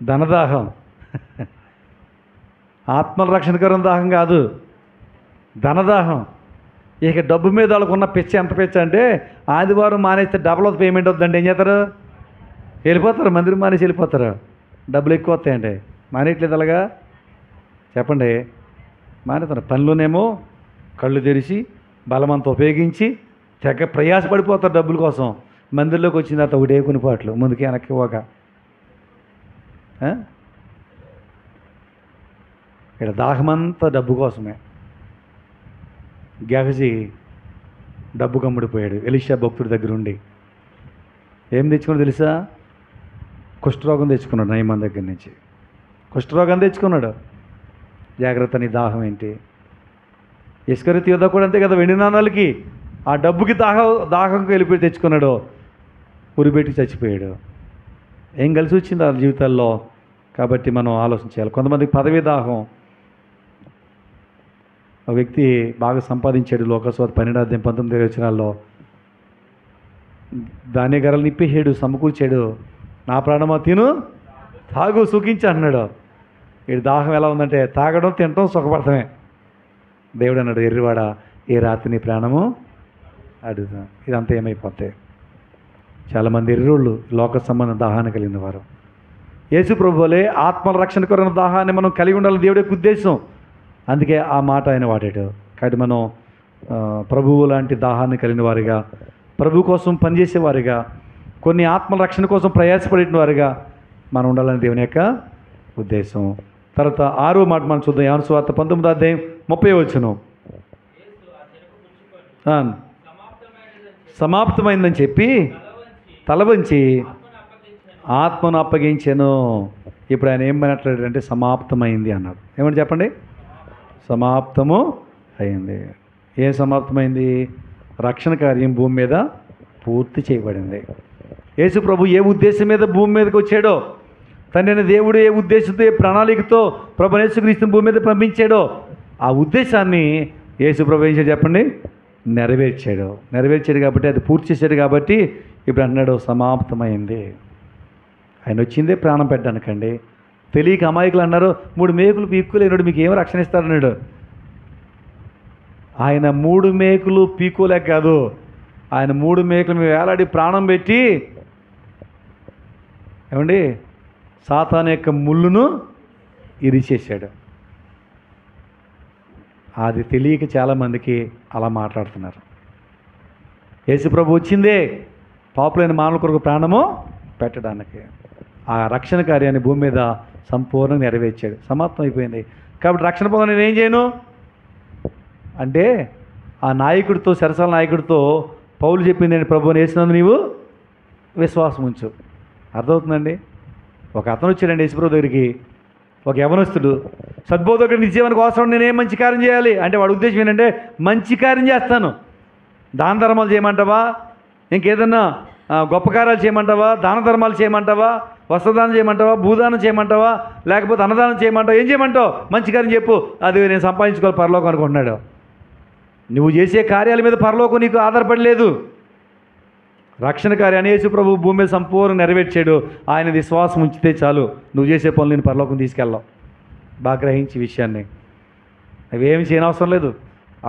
ధనదాహం. ఆత్మల రక్షణ కొరకు దాహం కాదు, ధనదాహం. ఇక డబ్బు మీద వాళ్ళకున్న పిచ్చ ఎంత పిచ్చ అంటే ఆదివారం మానేస్తే డబల్ ఆఫ్ పేమెంట్ వద్దండి. ఏం చేస్తారు? వెళ్ళిపోతారు, మందిరం మానేసి వెళ్ళిపోతారు. డబ్బులు ఎక్కువ వస్తాయండి. మానేయట్లేదు అలాగా? చెప్పండి. మానేతారు. పనిలోనేమో కళ్ళు తెరిచి బలమంతా ఉపయోగించి తెగ ప్రయాసపడిపోతారు డబ్బుల కోసం. మందిరంలోకి వచ్చిన తర్వాత ఒకటే కొనిపాట్లు, ముందుకి వెనక్కి పోక. ఇక్కడ దాహమంతా డబ్బు కోసమే. గెహజీ డబ్బు కమ్ముడిపోయాడు ఎలీషా భక్తుడి దగ్గర ఉండి. ఏం తెచ్చుకున్నాడు తెలుసా? కుష్ఠరోగం తెచ్చుకున్నాడు నయమాన్ దగ్గర నుంచి. కుష్ఠరోగం తెచ్చుకున్నాడు. జాగ్రత్త, నీ దాహం ఏంటి? ఇస్కరియోతు యోధ కూడా అంతే కదా. వెండి నాణాలకి ఆ డబ్బుకి దాహంకి వెళ్ళిపోయి తెచ్చుకున్నాడు, ఉరిపెట్టి చచ్చిపోయాడు. ఏం కలిసి వచ్చింది వాళ్ళ జీవితాల్లో? కాబట్టి మనం ఆలోచించాలి. కొంతమందికి పదవీ దాహం. ఒక వ్యక్తి బాగా సంపాదించాడు. లోకస్వార్థ 12-19 వచనాల్లో ధాన్య గరలు నిప్పేసాడు, సమకూర్చాడు. నా ప్రాణమా తిను తాగు సుఖించి అన్నాడు. వీడి దాహం ఎలా ఉందంటే తాగడం తినడం సుఖపడటమే. దేవుడు అన్నాడు, ఎర్రివాడ ఏ రాత్రి నీ ప్రాణము అడుగుతా. ఇదంతా ఏమైపోతాయి? చాలామంది ఎర్రోళ్ళు లోక సంబంధ దాహాన్ని కలిగిన వారు. యేసు ప్రభువులే ఆత్మల రక్షణ కొరన దాహాన్ని మనం కలిగి ఉండాలని దేవుడి యొక్క ఉద్దేశం. అందుకే ఆ మాట ఆయన వాడాడు. కాబట్టి మనం ప్రభువు లాంటి దాహాన్ని కలిగిన వారిగా, ప్రభు కోసం పనిచేసేవారిగా, కొన్ని ఆత్మల రక్షణ కోసం ప్రయాసపడిన వారిగా మనం ఉండాలని దేవుని యొక్క ఉద్దేశం. తర్వాత 6వ మాట మనం చూద్దాం. యోహాను సువార్త 19వ అధ్యాయం 30వ వచనం. సమాప్తమైందని చెప్పి తల వంచి ఆత్మను అప్పగించాను. ఇప్పుడు ఆయన ఏం మాట్లాడాడంటే సమాప్తమైంది అన్నాడు. ఏమంటే చెప్పండి? సమాప్తము అయింది. ఏం సమాప్తమైంది? రక్షణ కార్యం భూమి మీద పూర్తి చేయబడింది. యేసు ప్రభు ఏ ఉద్దేశం మీద భూమి మీదకి వచ్చాడో, తండ్రి దేవుడు ఏ ఉద్దేశంతో, ఏ ప్రణాళికతో ప్రభు యేసుక్రీస్తుని భూమి మీద పంపించాడో ఆ ఉద్దేశాన్ని యేసు ప్రభు ఏం చేశాడు చెప్పండి? నెరవేర్చాడు కాబట్టి, అది పూర్తి చేశాడు కాబట్టి ఇప్పుడు అన్నాడు సమాప్తమైంది. ఆయన వచ్చిందే ప్రాణం పెట్టడానికండి. తెలియక అమాయకులు అన్నారు 3 మేకులు పీక్కోలేనాడు మీకు ఏం రక్షణ ఇస్తాడన్నాడు. ఆయన 3 మేకులు పీక్కోలేక కాదు, ఆయన 3 మేకులు మేము వేలాడి ప్రాణం పెట్టి ఏమండి సాతాను యొక్క ముళ్ళును ఇరిచేశాడు. అది తెలియక చాలామందికి అలా మాట్లాడుతున్నారు. యేసుప్రభు వచ్చిందే పాపులైన మానవుల కొరకు ప్రాణము పెట్టడానికి. ఆ రక్షణ కార్యాన్ని భూమి మీద సంపూర్ణంగా నెరవేర్చాడు. సమాప్తం అయిపోయింది. కాబట్టి రక్షణ పొందని నేను ఏం చేయను అంటే ఆ నాయకుడితో, సరసాల నాయకుడితో పౌలు చెప్పింది ఏంటి? ప్రభువుని యేసునందు నీవు విశ్వాసం ఉంచు. అర్థమవుతుందండి? ఒక అతను వచ్చాడండి యేసుప్రభు దగ్గరికి, ఒక యవనస్తుడు. సద్బోధకుడు నిత్యజీవానికి అవసరం, నేనేం మంచి కార్యం చేయాలి అంటే వాడి ఉద్దేశం ఏంటంటే మంచి కార్యం చేస్తాను. దాన ధర్మాలు చేయమంటావా, ఇంకేదన్నా గొప్ప కార్యాలు చేయమంటావా, దాన ధర్మాలు చేయమంటావా, వస్త్రదానం చేయమంటావా, భూదానం చేయమంటావా, లేకపోతే అన్నదానం చేయమంటావా, ఏం చేయమంటావు? మంచి కార్యం చెప్పు, అది నేను సంపాదించుకోవాలి పరలోకం అనుకుంటున్నాడు. నువ్వు చేసే కార్యాల మీద పరలోకం నీకు ఆధారపడలేదు. రక్షణ కార్యాన్ని యేసు ప్రభు భూమి మీద సంపూర్ణ నెరవేర్చాడు. ఆయన విశ్వాసం ఉంచితే చాలు, నువ్వు చేసే పనులు నేను పరలోకం తీసుకెళ్ళావు. బాగా గ్రహించి విషయాన్ని, అవేమి చేయనవసరం లేదు.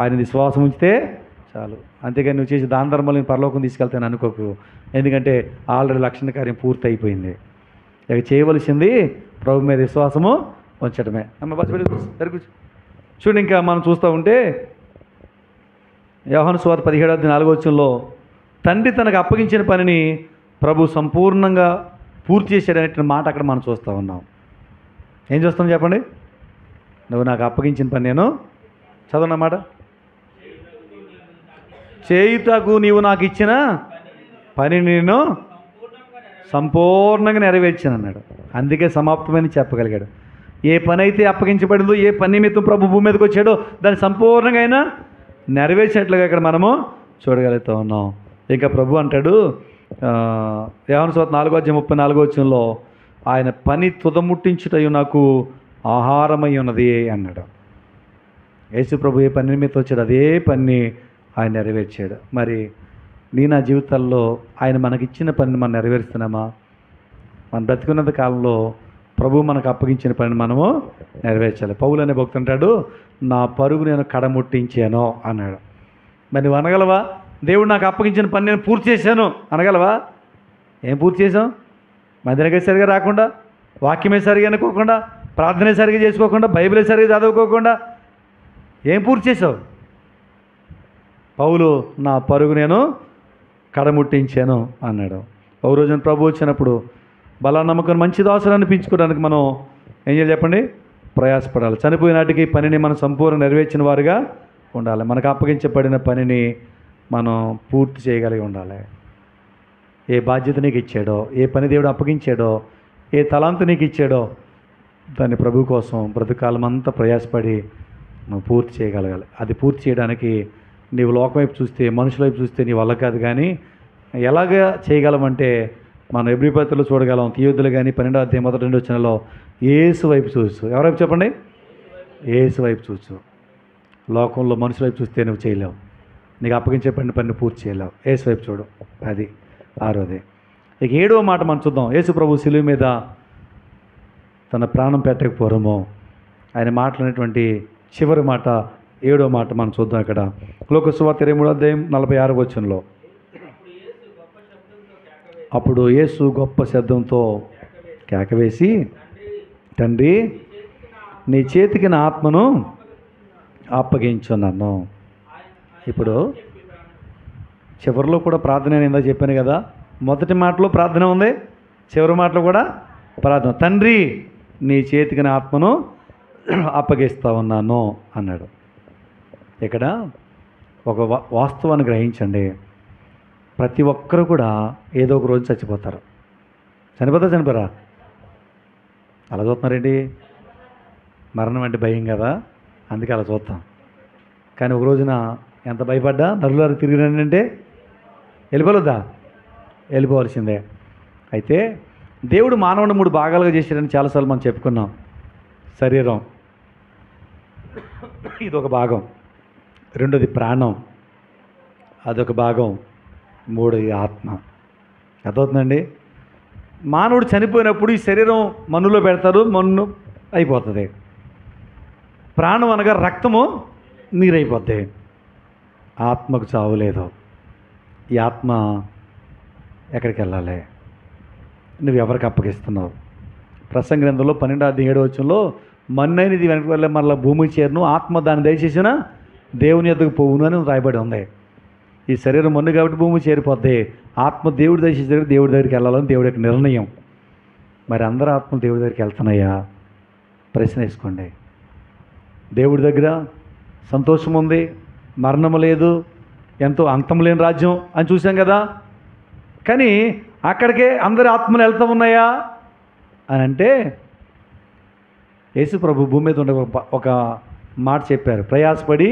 ఆయన విశ్వాసం ఉంచితే చాలు. అంతేగాని నువ్వు చేసే దాన ధర్మాలు నేను పరలోకం తీసుకెళ్తాను అనుకోకు. ఎందుకంటే ఆల్రెడీ రక్షణ కార్యం పూర్తి అయిపోయింది. ఇక చేయవలసింది ప్రభు మీద విశ్వాసము ఉంచడమే. అమ్మ బస్ కూర్చో. చూడండి, ఇంకా మనం చూస్తూ ఉంటే యోహాను సువార్త 17:4 తండ్రి తనకు అప్పగించిన పనిని ప్రభు సంపూర్ణంగా పూర్తి చేశాడనే మాట అక్కడ మనం చూస్తూ ఉన్నాం. ఏం చూస్తాం చెప్పండి? నువ్వు నాకు అప్పగించిన పని నేను చదవనమాట, చేయుటకు నీవు నాకు ఇచ్చిన పని నేను సంపూర్ణంగా నెరవేర్చాను అన్నాడు. అందుకే సమాప్తమని చెప్పగలిగాడు. ఏ పని అయితే అప్పగించబడిందో, ఏ పని నిమిత్తం ప్రభు భూమి మీదకి వచ్చాడో దాన్ని సంపూర్ణంగా అయినా నెరవేర్చినట్లుగా ఇక్కడ మనము చూడగలుగుతూ ఉన్నాం. ఇంకా ప్రభు అంటాడు యోహాను సువార్త 4:34 ఆయన పని తుదముట్టించుటయు నాకు ఆహారమై ఉన్నది అన్నాడు. యేసు ప్రభు ఏ పని నిమిత్తం వచ్చాడు అదే పని ఆయన నెరవేర్చాడు. మరి నా జీవితాల్లో ఆయన మనకిచ్చిన పనిని మనం నెరవేరుస్తున్నామా? మనం బ్రతికున్నంత కాలంలో ప్రభు మనకు అప్పగించిన పనిని మనము నెరవేర్చాలి. పౌలు అనే భక్తుడు అంటాడు, నా పరుగు నేను కడముట్టించాను అన్నాడు. మరి నువ్వు అనగలవా? దేవుడు నాకు అప్పగించిన పని నేను పూర్తి చేశాను అనగలవా? ఏం పూర్తి చేసాం? మందిరకే సరిగా రాకుండా, వాక్యమే సరిగా అనుకోకుండా, ప్రార్థనే సరిగా చేసుకోకుండా, బైబిలే సరిగా చదువుకోకుండా ఏం పూర్తి చేసావు? పౌలు నా పరుగు నేను కడముట్టించాను అన్నాడు. ఒక రోజున ప్రభు వచ్చినప్పుడు బలా నమ్మకం మంచి దాసులు అనిపించుకోవడానికి మనం ఏం చేయాలి చెప్పండి? ప్రయాసపడాలి. చనిపోయినాటికి పనిని మనం సంపూర్ణ నెరవేర్చిన వారుగా ఉండాలి. మనకు అప్పగించబడిన పనిని మనం పూర్తి చేయగలిగి ఉండాలి. ఏ బాధ్యత నీకు ఇచ్చాడో, ఏ పని దేవుడు అప్పగించాడో, ఏ తలాంతు నీకు ఇచ్చాడో దాన్ని ప్రభు కోసం బ్రతుకాలం అంతా ప్రయాసపడి నువ్వు పూర్తి చేయగలగాలి. అది పూర్తి చేయడానికి నీవు లోకం వైపు చూస్తే, మనుషుల వైపు చూస్తే నీ వల్ల కాదు. కానీ ఎలాగ చేయగలమంటే మనం ఎబ్రీ పత్రికలో చూడగలం. తీయుద్ధులు కానీ 12వ అధ్యాయం 1-2 వచనాల్లో యేసు వైపు చూసు. ఎవరైపు చెప్పండి? యేసు వైపు చూసు. లోకంలో మనుషుల వైపు చూస్తే నువ్వు చేయలేవు. నీకు అప్పగించే పని పూర్తి చేయలేవు. యేసు వైపు చూడు. అది 6వది. ఇక 7వ మాట మనం చూద్దాం. యేసు ప్రభు శిలువ మీద తన ప్రాణం పెట్టకపోవడము ఆయన మాట్లాడినటువంటి చివరి మాట 7వ మాట మనం చూద్దాం. ఇక్కడ లోక సువార్త 23:46 అప్పుడు యేసు గొప్ప శబ్దంతో కేకవేసి, తండ్రి నీ చేతికి నా ఆత్మను అప్పగించున్నాను. ఇప్పుడు చివరిలో కూడా ప్రార్థన నేను ఇందా చెప్పాను కదా, మొదటి మాటలో ప్రార్థన ఉంది, చివరి మాటలో కూడా ప్రార్థన. తండ్రి నీ చేతికి నా ఆత్మను అప్పగిస్తా ఉన్నాను అన్నాడు. ఇక్కడ ఒక వాస్తవాన్ని గ్రహించండి. ప్రతి ఒక్కరు కూడా ఏదో ఒక రోజు చచ్చిపోతారు. చనిపోరా? అలా చూస్తున్నారేంటి? మరణం అంటే భయం కదా, అందుకే అలా చూస్తాం. కానీ ఒక రోజున ఎంత భయపడ్డా నరులారు తిరిగి రండి అంటే వెళ్ళిపోలేదా? వెళ్ళిపోవాల్సిందే. అయితే దేవుడు మానవుని 3 భాగాలుగా చేశాడని చాలాసార్లు మనం చెప్పుకున్నాం. శరీరం ఇదొక భాగం, రెండోది ప్రాణం అదొక భాగం, మూడోది ఆత్మ. అర్థమవుతుందండి? మానవుడు చనిపోయినప్పుడు ఈ శరీరం మన్నులో పెడతారు, మన్ను అయిపోతుంది. ప్రాణం అనగా రక్తము నీరైపోద్ది. ఆత్మకు చావు లేదు. ఈ ఆత్మ ఎక్కడికి వెళ్ళాలి? నువ్వు ఎవరికి అప్పగిస్తున్నావు? ప్రసంగ గ్రంథంలో 12:7 మన్నైనది వెనక్కి వెళ్ళే మరలా భూమికి చేరును, ఆత్మ దాన్ని దయచేసిన దేవుని యొద్దకు పోవును అని రాయబడి ఉంది. ఈ శరీరం మన్ను కాబట్టి భూమికి చేరిపోద్ది. ఆత్మ దేవుడి దయచేసే దేవుడి దగ్గరికి వెళ్ళాలని దేవుడి యొక్క నిర్ణయం. మరి అందరూ ఆత్మలు దేవుడి దగ్గరికి వెళ్తున్నాయా? ప్రశ్న వేసుకోండి. దేవుడి దగ్గర సంతోషం ఉంది, మరణం లేదు, ఎంతో అంతం లేని రాజ్యం అని చూసాం కదా. కానీ అక్కడికే అందరి ఆత్మలు వెళ్తూ ఉన్నాయా అని అంటే, యేసు ప్రభు భూమి మీద ఉండే ఒక మాట చెప్పారు, ప్రయాసపడి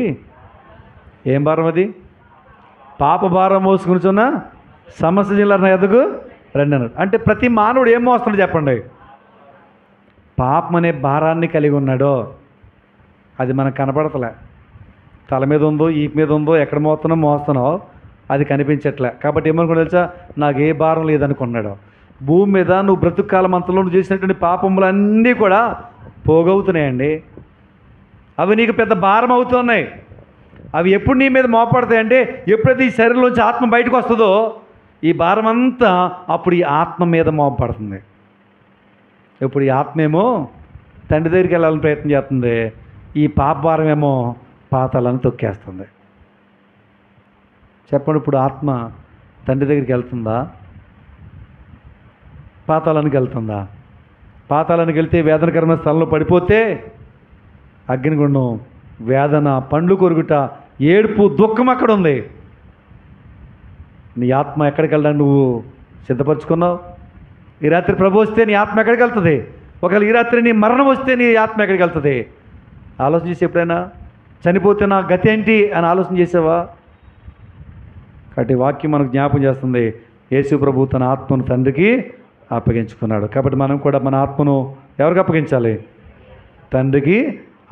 ఏం భారం అది? పాప భారం మోసుకునిచున్న సమస్త జిల్లా నా ఎదుగు రండి అన్నాడు. అంటే ప్రతి మానవుడు ఏం మోస్తున్నాడు చెప్పండి? పాపం అనే భారాన్ని కలిగి ఉన్నాడో అది మనకు కనపడతలే. తల మీద ఉందో, ఈ మీద ఉందో, ఎక్కడ మోస్తున్నావు అది కనిపించట్లే. కాబట్టి ఏమనుకున్నా తెలుసా? నాకు ఏ భారం లేదనుకున్నాడు. భూమి మీద నువ్వు బ్రతుకాలం అంతలో నువ్వు చేసినటువంటి పాపములన్నీ కూడా పోగవుతున్నాయండి. అవి నీకు పెద్ద భారం అవుతున్నాయి. అవి ఎప్పుడు నీ మీద మోపడతాయంటే ఎప్పుడైతే ఈ శరీరంలోంచి ఆత్మ బయటకు వస్తుందో ఈ భారం అంతా అప్పుడు ఈ ఆత్మ మీద మోపడుతుంది. ఇప్పుడు ఈ ఆత్మ ఏమో తండ్రి దగ్గరికి వెళ్ళాలని ప్రయత్నం చేస్తుంది, ఈ పాప భారం ఏమో పాతాలను తొక్కేస్తుంది. చెప్పండి, ఇప్పుడు ఆత్మ తండ్రి దగ్గరికి వెళ్తుందా? పాతాళానికి వెళ్తుందా? పాతాళానికి వెళ్తే వేదనకరమైన స్థలంలో పడిపోతే అగ్నిగుండం, వేదన, పండ్లు కొరుకుట, ఏడుపు, దుఃఖం అక్కడ ఉంది. నీ ఆత్మ ఎక్కడికి వెళ్ళడానికి నువ్వు సిద్ధపరచుకున్నావు? ఈ రాత్రి ప్రభు వస్తే నీ ఆత్మ ఎక్కడికి వెళ్తుంది? ఒకవేళ ఈ రాత్రి నీ మరణం వస్తే నీ ఆత్మ ఎక్కడికి వెళ్తుంది? ఆలోచన చేసి ఎప్పుడైనా చనిపోతే నా గతి ఏంటి అని ఆలోచన చేసావా? కాబట్టి వాక్యం మనకు జ్ఞాపం చేస్తుంది, యేసు ప్రభు తన ఆత్మను తండ్రికి అప్పగించుకున్నాడు. కాబట్టి మనం కూడా మన ఆత్మను ఎవరికి అప్పగించాలి? తండ్రికి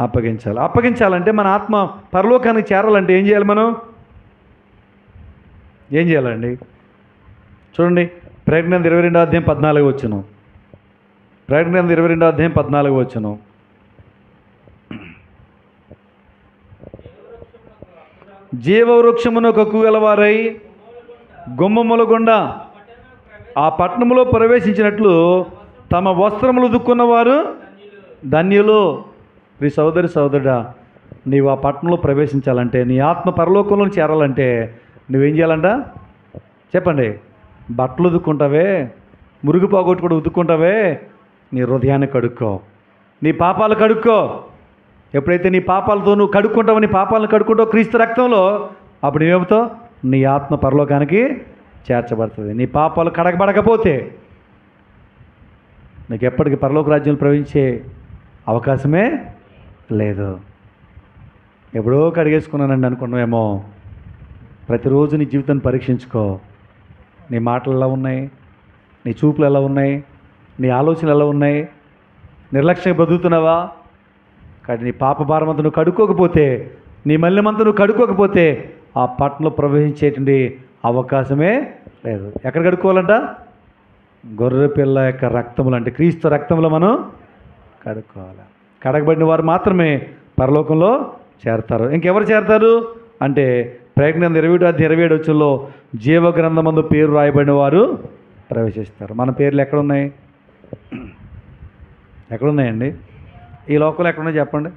అప్పగించాలి. అప్పగించాలంటే మన ఆత్మ పరలోకానికి చేరాలంటే ఏం చేయాలి? మనం ఏం చేయాలండి? చూడండి, ప్రకటన 22వ అధ్యాయం 14వ వచనం. ప్రకటన 22వ అధ్యాయం 14వ వచనం. జీవవృక్షమును కక్కుగలవారై గుమ్మముల గుండా ఆ పట్టణములో ప్రవేశించినట్లు తమ వస్త్రములు ఉతుక్కున్నవారు ధన్యులు. ఈ సోదరుడా, నీవు ఆ పట్టణంలో ప్రవేశించాలంటే, నీ ఆత్మ పరలోకంలో చేరాలంటే నువ్వేం చేయాలంట చెప్పండి? బట్టలు ఉతుక్కుంటావే, మురుగు పోగొట్టుకుంటూ ఉతుక్కుంటావే, నీ హృదయాన్ని కడుక్కో, నీ పాపాలు కడుక్కో. ఎప్పుడైతే నీ పాపాలతో నువ్వు కడుక్కుంటావో, నీ పాపాలను కడుక్కుంటావు క్రీస్తు రక్తంలో, అప్పుడు ఏమవుతావు? నీ ఆత్మ పరలోకానికి చేర్చబడుతుంది. నీ పాపాలు కడగబడకపోతే నీకు ఎప్పటికీ పరలోక రాజ్యంలో ప్రవేశించే అవకాశమే లేదు. ఎప్పుడో కడిగేసుకున్నానండి అనుకున్నావేమో. ప్రతిరోజు నీ జీవితాన్ని పరీక్షించుకో. నీ మాటలు ఎలా ఉన్నాయి? నీ చూపులు ఎలా ఉన్నాయి? నీ ఆలోచనలు ఎలా ఉన్నాయి? నిర్లక్ష్యంగా బతుకుతున్నావా? కానీ నీ పాప భారం అంతా నువ్వు కడుక్కోకపోతే, నీ మల్లెమంతా నువ్వు కడుక్కోకపోతే ఆ పట్టణంలో ప్రవేశించేటువంటి అవకాశమే లేదు. ఎక్కడ కడుక్కోవాలంట? గొర్రె పిల్ల యొక్క రక్తములు, అంటే క్రీస్తు రక్తంలో మనం కడుక్కోవాలి. కడగబడిన వారు మాత్రమే పరలోకంలో చేరతారు. ఇంకెవరు చేరతారు అంటే ప్రకటన 21వ అధ్యాయం 27వ వచనంలో జీవగ్రంథమందు పేరు రాయబడిన వారు ప్రవేశిస్తారు. మన పేర్లు ఎక్కడున్నాయి? ఎక్కడున్నాయండి? ఈ లోకంలో ఎక్కడున్నాయి చెప్పండి?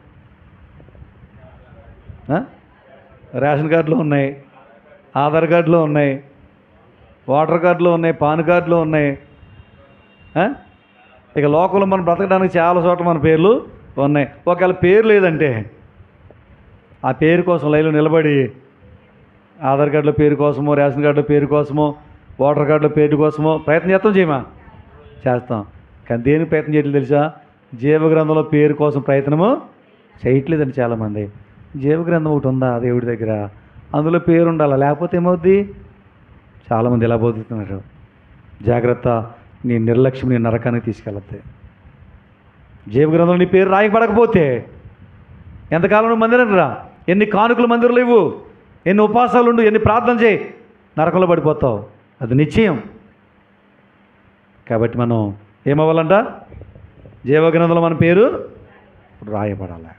రేషన్ కార్డులో ఉన్నాయి, ఆధార్ కార్డులో ఉన్నాయి, ఓటర్ కార్డులో ఉన్నాయి, పాన్ కార్డులో ఉన్నాయి. ఇక లోకంలో మనం బ్రతకడానికి చాలా చోట్ల మన పేర్లు ఉన్నాయి. ఒకవేళ పేరు లేదంటే ఆ పేరు కోసం లైన్లో నిలబడి ఆధార్ కార్డులో పేరు కోసమో, రేషన్ కార్డులో పేరు కోసమో, ఓటర్ కార్డులో పేరు కోసమో ప్రయత్నం చేస్తాం. కానీ దేనికి ప్రయత్నం చేయట్లేదు తెలుసా? జీవగ్రంథంలో పేరు కోసం ప్రయత్నము చేయట్లేదండి చాలామంది. జీవగ్రంథం ఒకటి ఉందా దేవుడి దగ్గర, అందులో పేరు ఉండాలా, లేకపోతే ఏమవుద్ది? చాలామంది ఇలా బతుకుతున్నారు. జాగ్రత్త, నీ నిర్లక్ష్యం నీ నరకానికి తీసుకెళ్తాయి. జీవగ్రంథంలో నీ పేరు రాయబడకపోతే ఎంతకాలం నువ్వు మందిరం రా, ఎన్ని కానుకలు మందిరంలో ఇవ్వు, ఎన్ని ఉపవాసాలు ఉండు, ఎన్ని ప్రార్థన చేయి, నరకంలో పడిపోతావు. అది నిశ్చయం. కాబట్టి మనం ఏమవ్వాలంట? జీవగ్రంథంలో మన పేరు రాయబడాలి.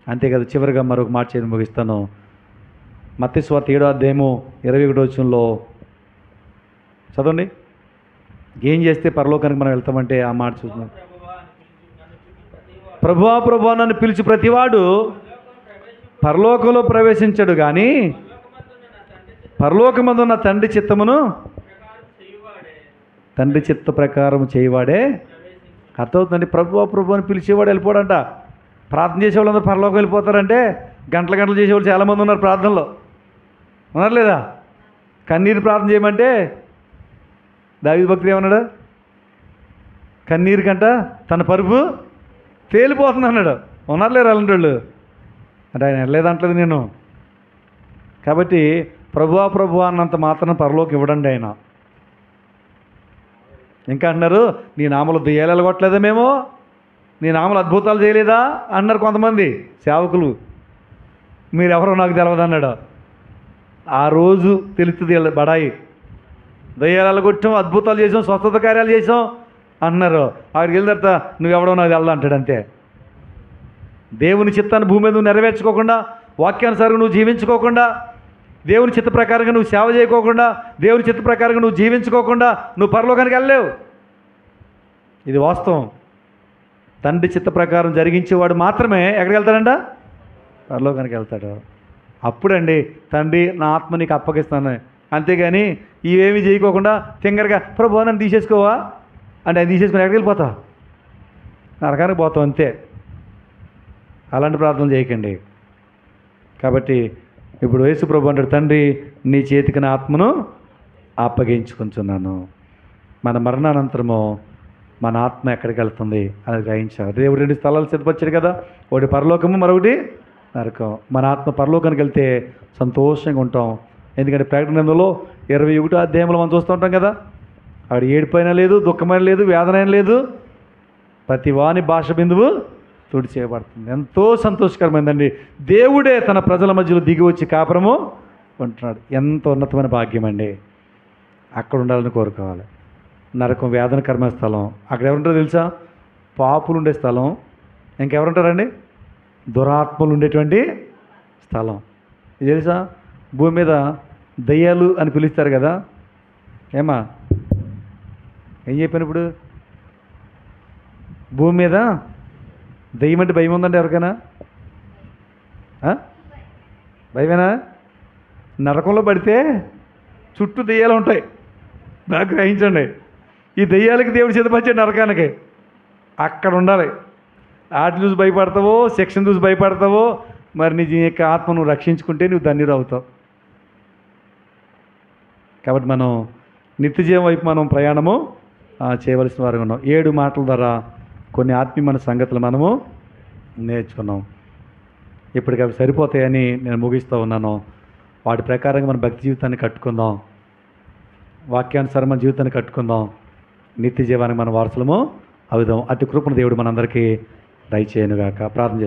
అంతే కదా. చివరిగా మరొక మాట చేసి ముగిస్తాను. మత్తయి సువార్త 7వ అధ్యాయం 21వ వచనంలో చదవండి. ఏం చేస్తే పరలోకానికి మనం వెళ్తామంటే ఆ మాట చూస్తున్నాం. ప్రభువా ప్రభువా నన్ను పిలిచి ప్రతివాడు పరలోకంలో ప్రవేశించడు, కానీ పరలోకమందున్న తండ్రి చిత్తమును తండ్రి చిత్త ప్రకారం చేయవాడే. అర్థమవుతుందండి. ప్రభువా ప్రభు అని పిలిచేవాడు వెళ్ళిపోడంట. ప్రార్థన చేసేవాళ్ళందరూ పరలోకం వెళ్ళిపోతారంటే గంటలు చేసేవాళ్ళు చాలామంది ఉన్నారు ప్రార్థనలో, ఉన్నారు లేదా? కన్నీరు ప్రార్థన చేయమంటే దావీదు భక్తుడు ఏమన్నాడు? కన్నీరు కంట తన పరుపు తేలిపోతుంది అన్నాడు. ఉన్నారు లేరు అలాంటి వాళ్ళు? అంటే ఆయన వెళ్ళలేదంటలేదు నేను. కాబట్టి ప్రభువా ప్రభువా అన్నంత మాత్రం పరలోకి ఇవ్వడండి ఆయన. ఇంకా అన్నారు, నీ నామలు దెయ్యాలు వెళ్ళగొట్టలేదా మేము, నీ నామలు అద్భుతాలు చేయలేదా అన్నారు కొంతమంది సేవకులు. మీరెవరో నాకు తెలియదు అన్నాడు. ఆ రోజు తెలుస్తుంది వీళ్ళ బడాయి. దెయ్యాలు వెళ్ళగొట్టాం, అద్భుతాలు చేసాం, స్వస్థత కార్యాలు చేసాం అన్నారు. అక్కడికి వెళ్ళిన తర్వాత నువ్వెవడో నాకు తెలదా అంటాడు అంతే. దేవుని చిత్తాన్ని భూమి మీద నువ్వు నెరవేర్చుకోకుండా, వాక్యానుసారంగా నువ్వు జీవించుకోకుండా, దేవుని చిత్త ప్రకారంగా నువ్వు సేవ చేయకోకుండా, దేవుని చిత్త ప్రకారంగా నువ్వు జీవించుకోకుండా నువ్వు పరలోకానికి వెళ్ళలేవు. ఇది వాస్తవం. తండ్రి చిత్త ప్రకారం జరిగించేవాడు మాత్రమే ఎక్కడికి వెళ్తాడంట? పరలోకానికి వెళ్తాడు. అప్పుడండి తండ్రి నా ఆత్మ నీకు అప్పగిస్తాను. అంతేగాని ఇవేమీ చేయకోకుండా తింగరగా ప్రభు నన్ను తీసేసుకోవా అంటే అది తీసేసుకుని ఎక్కడికి వెళ్ళిపోతావు? నరకానికి పోతావు అంతే. అలాంటి ప్రార్థనలు చేయకండి. కాబట్టి ఇప్పుడు యేసు ప్రభు అంటాడు, తండ్రి నీ చేతికి నా ఆత్మను అప్పగించుకుంటున్నాను. మన మరణానంతరము మన ఆత్మ ఎక్కడికి వెళ్తుంది అనేది గ్రహించారు. దేవుడు 2 స్థలాలు సిద్ధపరిచాడు కదా, ఒకటి పరలోకము, మరొకటి నరకం. మన ఆత్మ పరలోకానికి వెళ్తే సంతోషంగా ఉంటాం. ఎందుకంటే ప్రకటన గ్రంథంలో 21వ అధ్యాయంలో మనం చూస్తూ ఉంటాం కదా, ఆవిడ ఏడుపైన లేదు, దుఃఖమైన లేదు, వేదన లేదు, ప్రతి వాని భాష బిందువు తుడి చేయబడుతుంది. ఎంతో సంతోషకరమైందండి. దేవుడే తన ప్రజల మధ్యలో దిగి వచ్చి కాపురము ఉంటున్నాడు. ఎంత ఉన్నతమైన భాగ్యం అండి. అక్కడ ఉండాలని కోరుకోవాలి. నరకం వేదనకరమైన స్థలం. అక్కడ ఎవరుంటారో తెలుసా? పాపులు ఉండే స్థలం. ఇంకెవరుంటారండి? దురాత్మలు ఉండేటువంటి స్థలం. ఇది తెలుసా? భూమి మీద దయ్యాలు అని పిలుస్తారు కదా. ఏమా ఏం చెప్పాను ఇప్పుడు? భూమి మీద దెయ్యం అంటే భయం ఉందండి ఎవరికైనా? భయమేనా? నరకంలో పడితే చుట్టూ దెయ్యాలు ఉంటాయి. బాగా గ్రహించండి. ఈ దెయ్యాలకి దేవుడు సిద్ధపరిచాడు నరకానికి. అక్కడ ఉండాలి. వాటిని చూసి భయపడతావో, శిక్షను చూసి భయపడతావో, మరి నీ యొక్క ఆత్మను రక్షించుకుంటే నువ్వు ధన్యుడు అవుతావు. కాబట్టి మనం నిత్యజీవం వైపు మనం ప్రయాణము చేయవలసిన వారు ఉన్నాం. 7 మాటల ద్వారా కొన్ని ఆత్మీయమైన సంగతులు మనము నేర్చుకున్నాం. ఇప్పటికి అవి సరిపోతాయని నేను ముగిస్తూ ఉన్నాను. వాటి ప్రకారంగా మన భక్తి జీవితాన్ని కట్టుకుందాం, వాక్యానుసారం మన జీవితాన్ని కట్టుకుందాం, నిత్య జీవానికి మన వారసులము అవుదాం. అటు కృపను దేవుడు మనందరికీ దయచేయనుగాక. ప్రార్థన చేస్తాం.